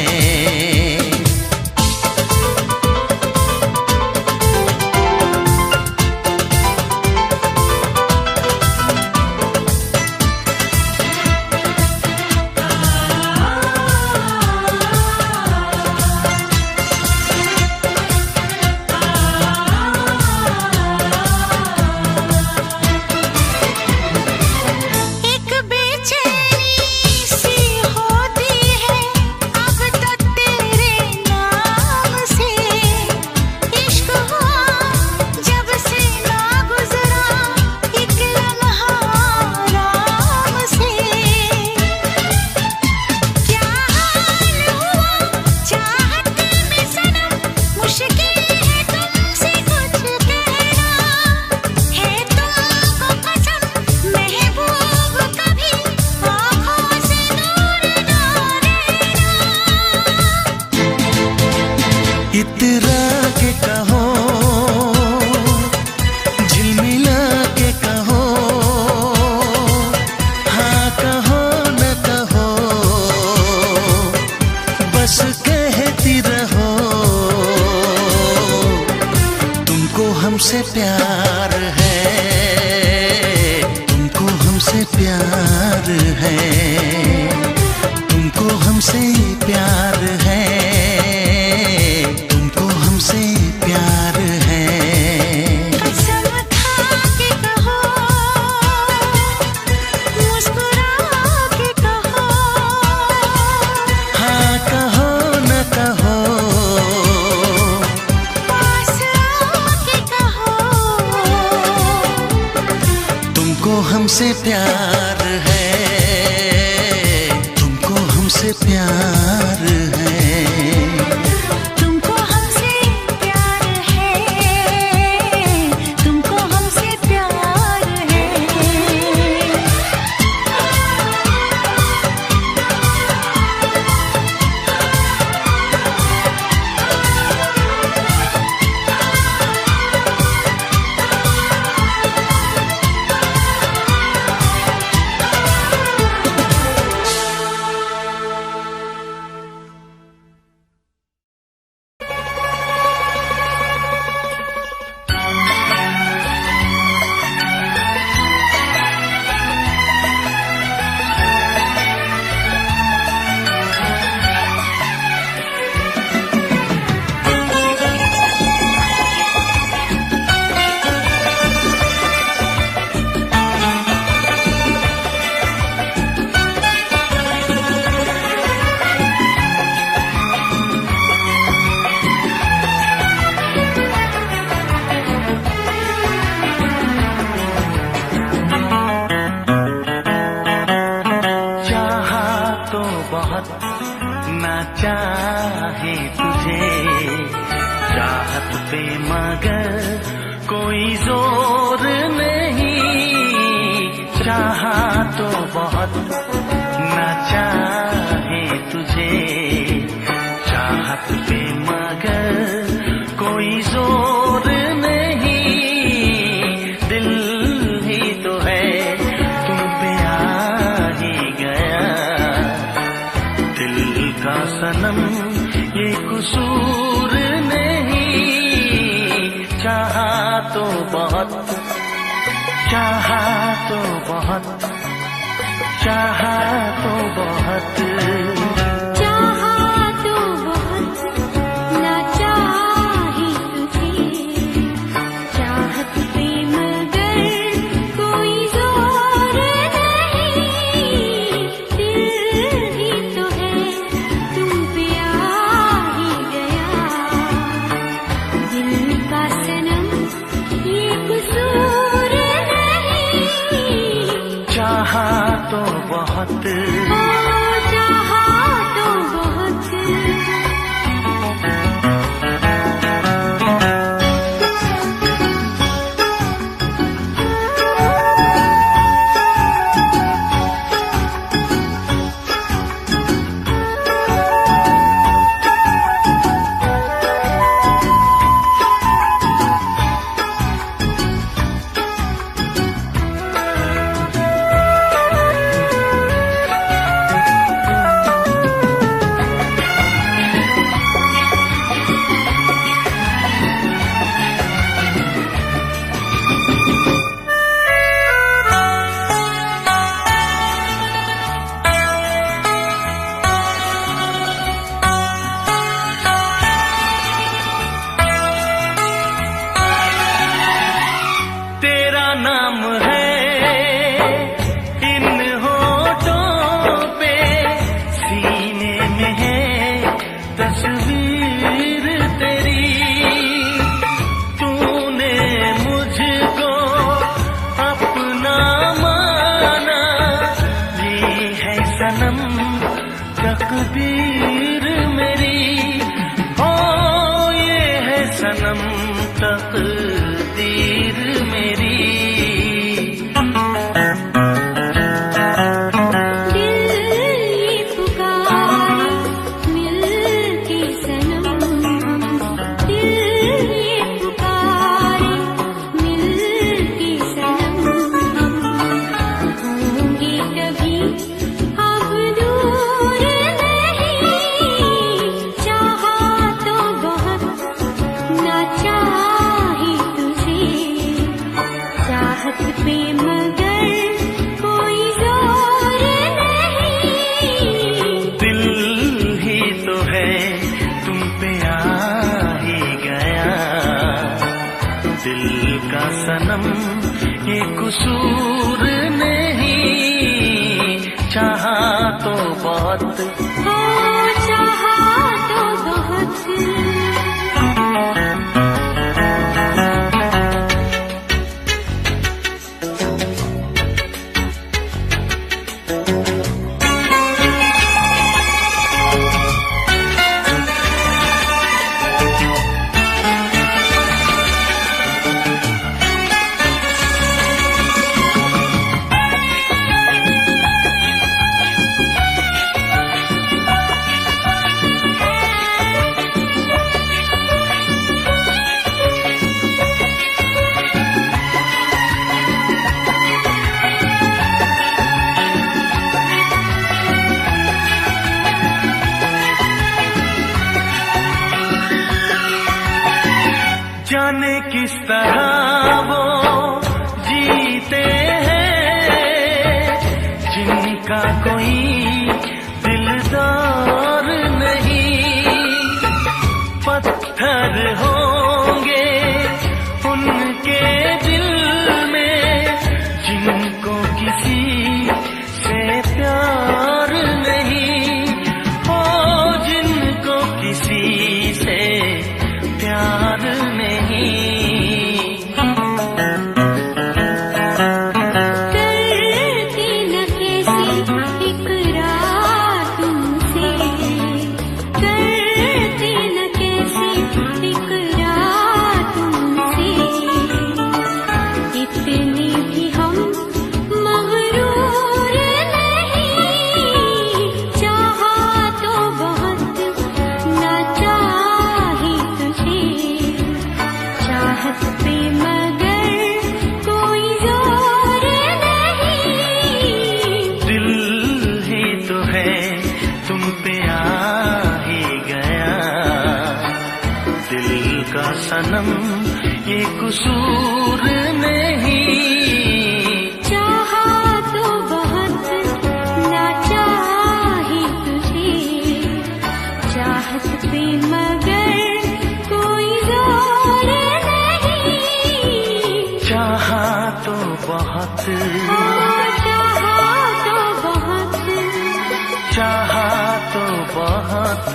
हमसे प्यार है, तुमको हमसे प्यार है, तुमको हमसे प्यार है, तुमको हमसे प्यार है। कसम खा के कहो, मुस्कुरा के कहो, हाँ कहो न कहो, पास आके कहो, तुमको हमसे प्यार है, तुमको हमसे प्यार है। तुमको हमसे प्यार है, तुमको हमसे प्यार है। ना चाहे तुझे चाहत पे मगर कोई जोर नहीं, चाहा तो बहुत ना चाहे तुझे चाहत पे मगर कोई जोर नहीं, दिल ही तो है तुम पे आ ही गया, दिल का सनम ये कसूर नहीं, चाहा तो बहुत, चाहा तो बहुत, चाहा तो बहुत, चाहा तो बहुत ना चाहे तुझे चाहत पे मगर कोई जोर नहीं, दिल ही तो है तुम पे आ ही गया, दिल का सनम ये कसूर नहीं, चाहा तो बहुत, चाहा तो बहुत। तेरा नाम है इन होठों पे, सीने में है तस्वीर तेरी, तूने मुझको अपना माना, ये है सनम तकदीर मेरी, ओ ये है सनम तकदीर मेरी। दिल ये पुकारे मिलके सनम, दिल ये पुकारे मिलके सनम, होंगे कभी अब दूर नहीं, चाहा तो बहुत ना चाहे दिल का सनम ये कसूर नहीं, चाहा तो बहुत, हो चाहा तो बहुत। जाने किस तरह वो जीते हैं जिनका कोई दिलदार नहीं, पत्थर होंगे उनके दिल में जिनको किसी से प्यार नहीं, हो जिनको किसी से प्यार नहीं। करती न कैसी इकरार तुमसे, करती न कैसी इकरार तुमसे, इतने भी हम मगरूर नहीं, चाहा तो बहुत ना चाहे तुझे, चाहत पे मगर कोई जोर नहीं। दिल ही तो है तुम पे आ ही गया, दिल का सनम ये कसूर नहीं, चाहा तो बहुत ना चाहे तुझे, चाहत पे मगर कोई जोर नहीं। चाहा तो बहुत, चाहा तो बहुत, चाहा तो बहुत।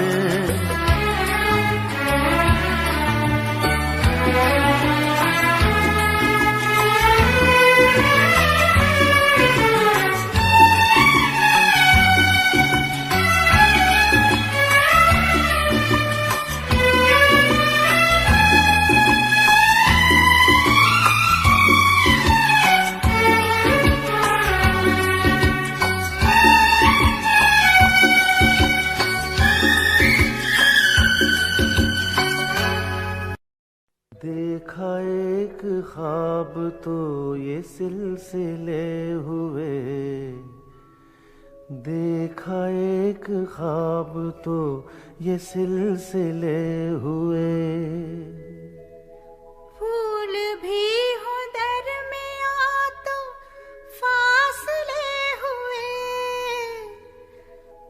देखा एक ख्वाब तो ये सिलसिले हुए, देखा एक ख्वाब तो ये सिलसिले हुए, फूल भी हो दरमिया तो फासले हुए,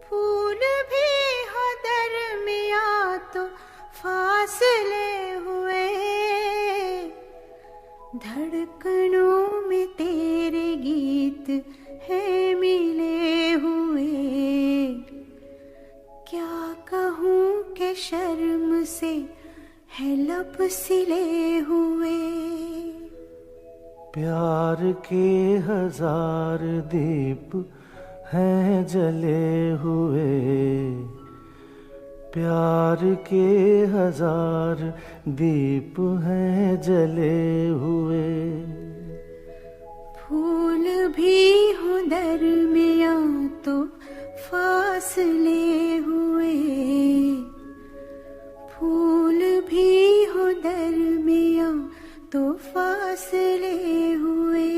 फूल भी हो दरमिया तो फासले हुए, धड़कनों में तेरे गीत है मिले हुए, क्या कहूँ कि शर्म से है लब सिले हुए। प्यार के हजार दीप हैं जले हुए, प्यार के हजार दीप हैं जले हुए, फूल भी हो दरमिया तो फासले हुए, फूल भी हो दरमिया तो फासले हुए।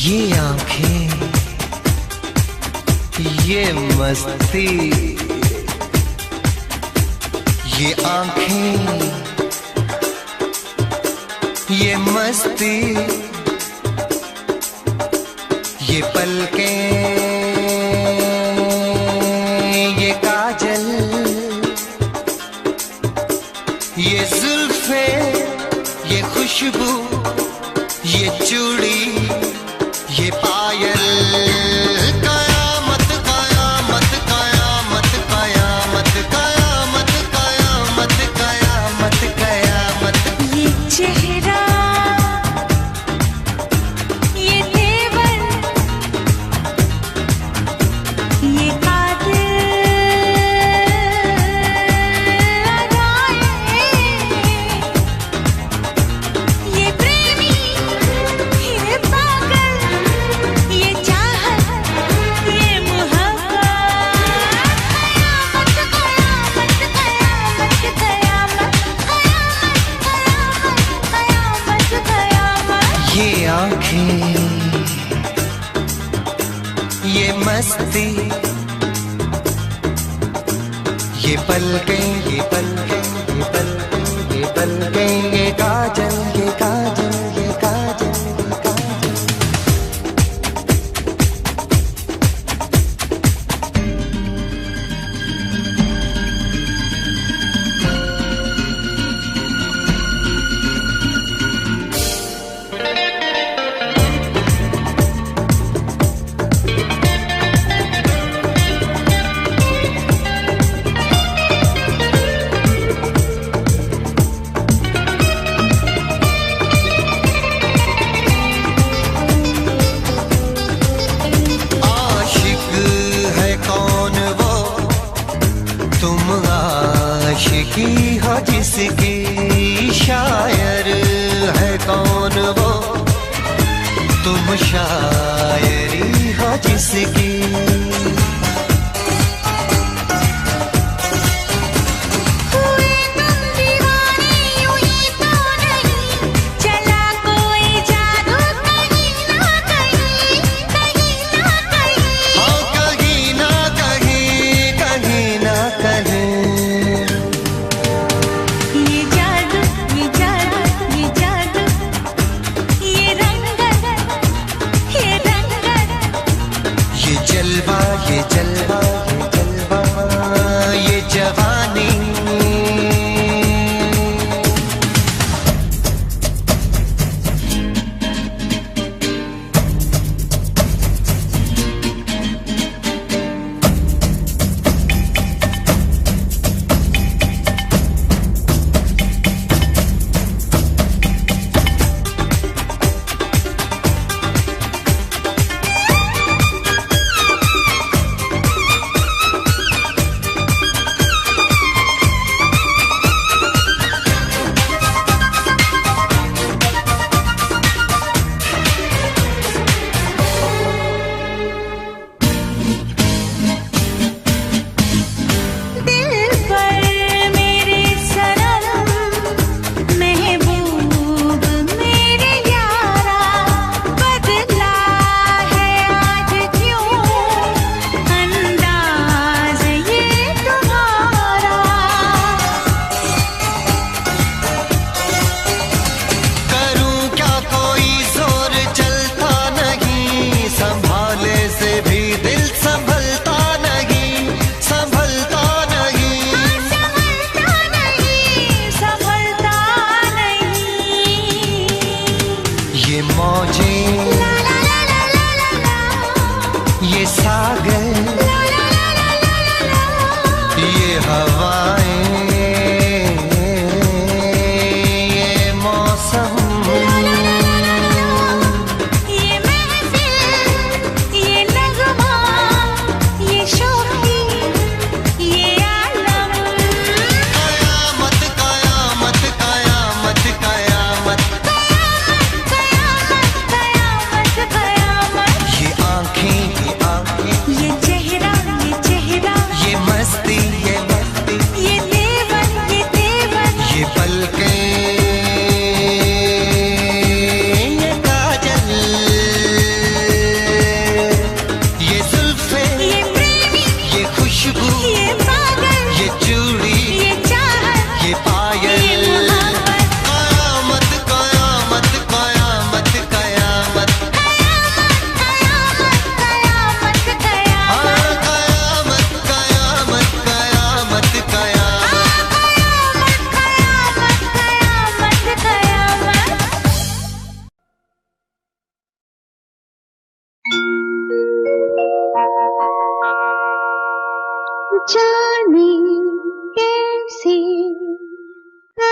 ये आंखें, ये मस्ती, ये आंखें, ये मस्ती, ये पलकें, ये काजल, ये जुल्फे, ये खुशबू, ये चूड़ी, ये पायल, कयामत कयामत कयामत कयामत कयामत कयामत कयामत कयामत। ये चेहरा, ये तेवर, ये कातिल अदाएं, ये प्रेमी, ये पागल, ये चाहत, ये मोहब्बत, कयामत कयामत कयामत कयामत कयामत कयामत कयामत। ये आंखें, ये मस्ती, ये पलकें, ये पलकें, ये पलकें, ये पलकें, ये काजल, ये काजल, ये काजल, ये काजल। आशिक है कौन वो, तुम आशिकी हो जिसकी, शायर है कौन वो, तुम शायरी हो जिसकी। हुए तुम दीवाने यूं ही तो नहीं, चला कोई जादू कहीं ना कहीं, कहीं ना कहीं। हाँ कहीं ना कहीं, कहीं ना कहीं। ये जादू, ये जादू, ये जादू, ये रंगत, ये रंगत, ये जलवा,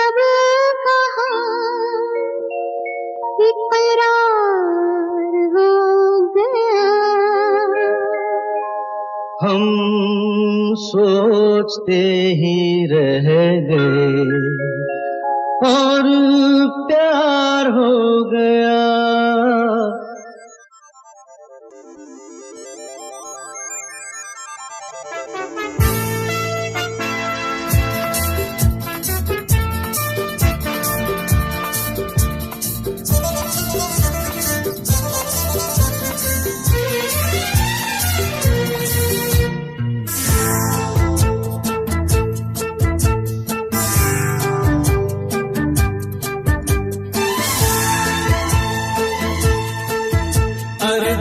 कब कहाँ इकरार हो गया। हम सोचते ही रह गए और प्यार हो गया।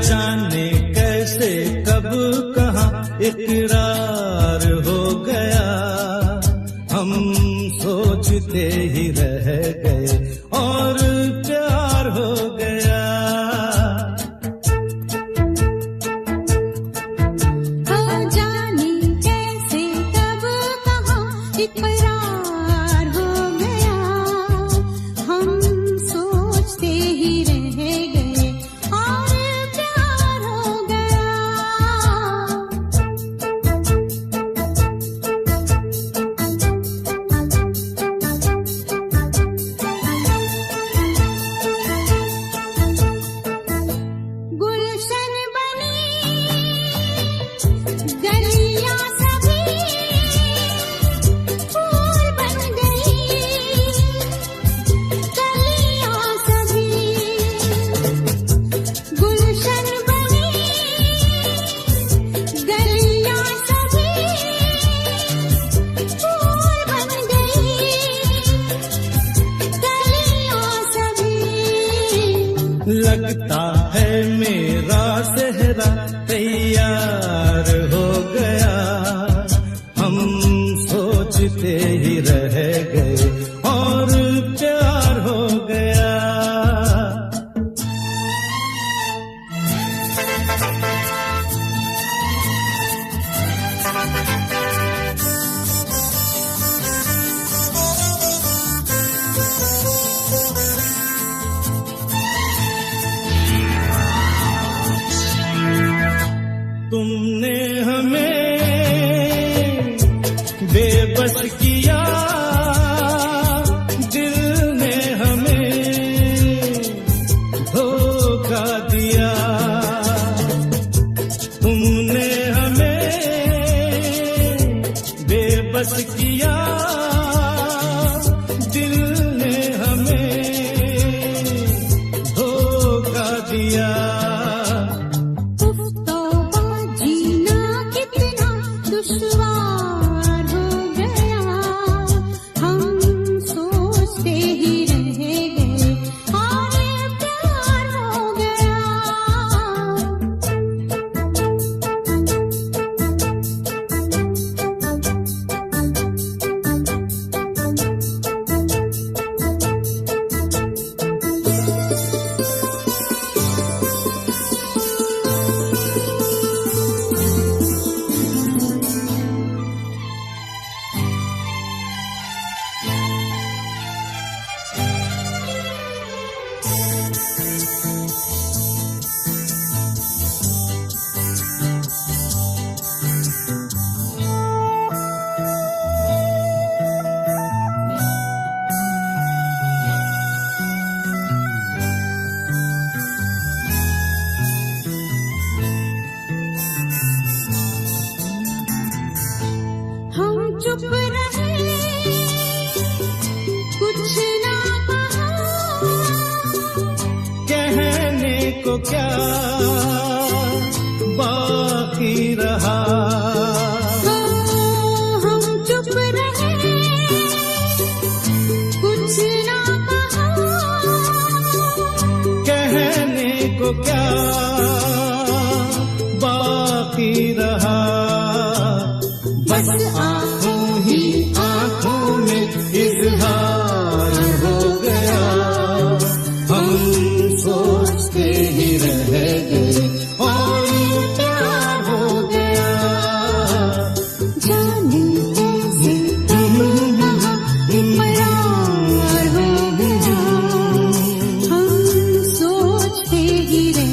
जाने कैसे कब कहाँ इकरार हो गया। हम सोचते ही रह गए और प्यार हो गया। जाने कैसे कब कहाँ इकरार हो गया। हम सोचते ही रह गए और लगता है मेरा सेहरा तैयार हो गया। हम सोचते ही रह गए और प्यार हो गया। तुमने हमें बेबस किया, दिल ने हमें धोखा दिया। तुमने हमें बेबस किया, दिल ने हमें धोखा दिया। दुश्वार हो गया। हम सोचते ही रह गए और प्यार हो गया। चुप रहे, कुछ ना कहा, कहने को क्या बाकी रहा। हम चुप रहे, कुछ ना कहा, कहने को क्या बाकी रहा। बस आंखों ही आंखों में इजहार हो गया। हम सोचते ही रह गए और प्यार हो गया। जाने कैसे तुम कहाँ इकरार से ही रह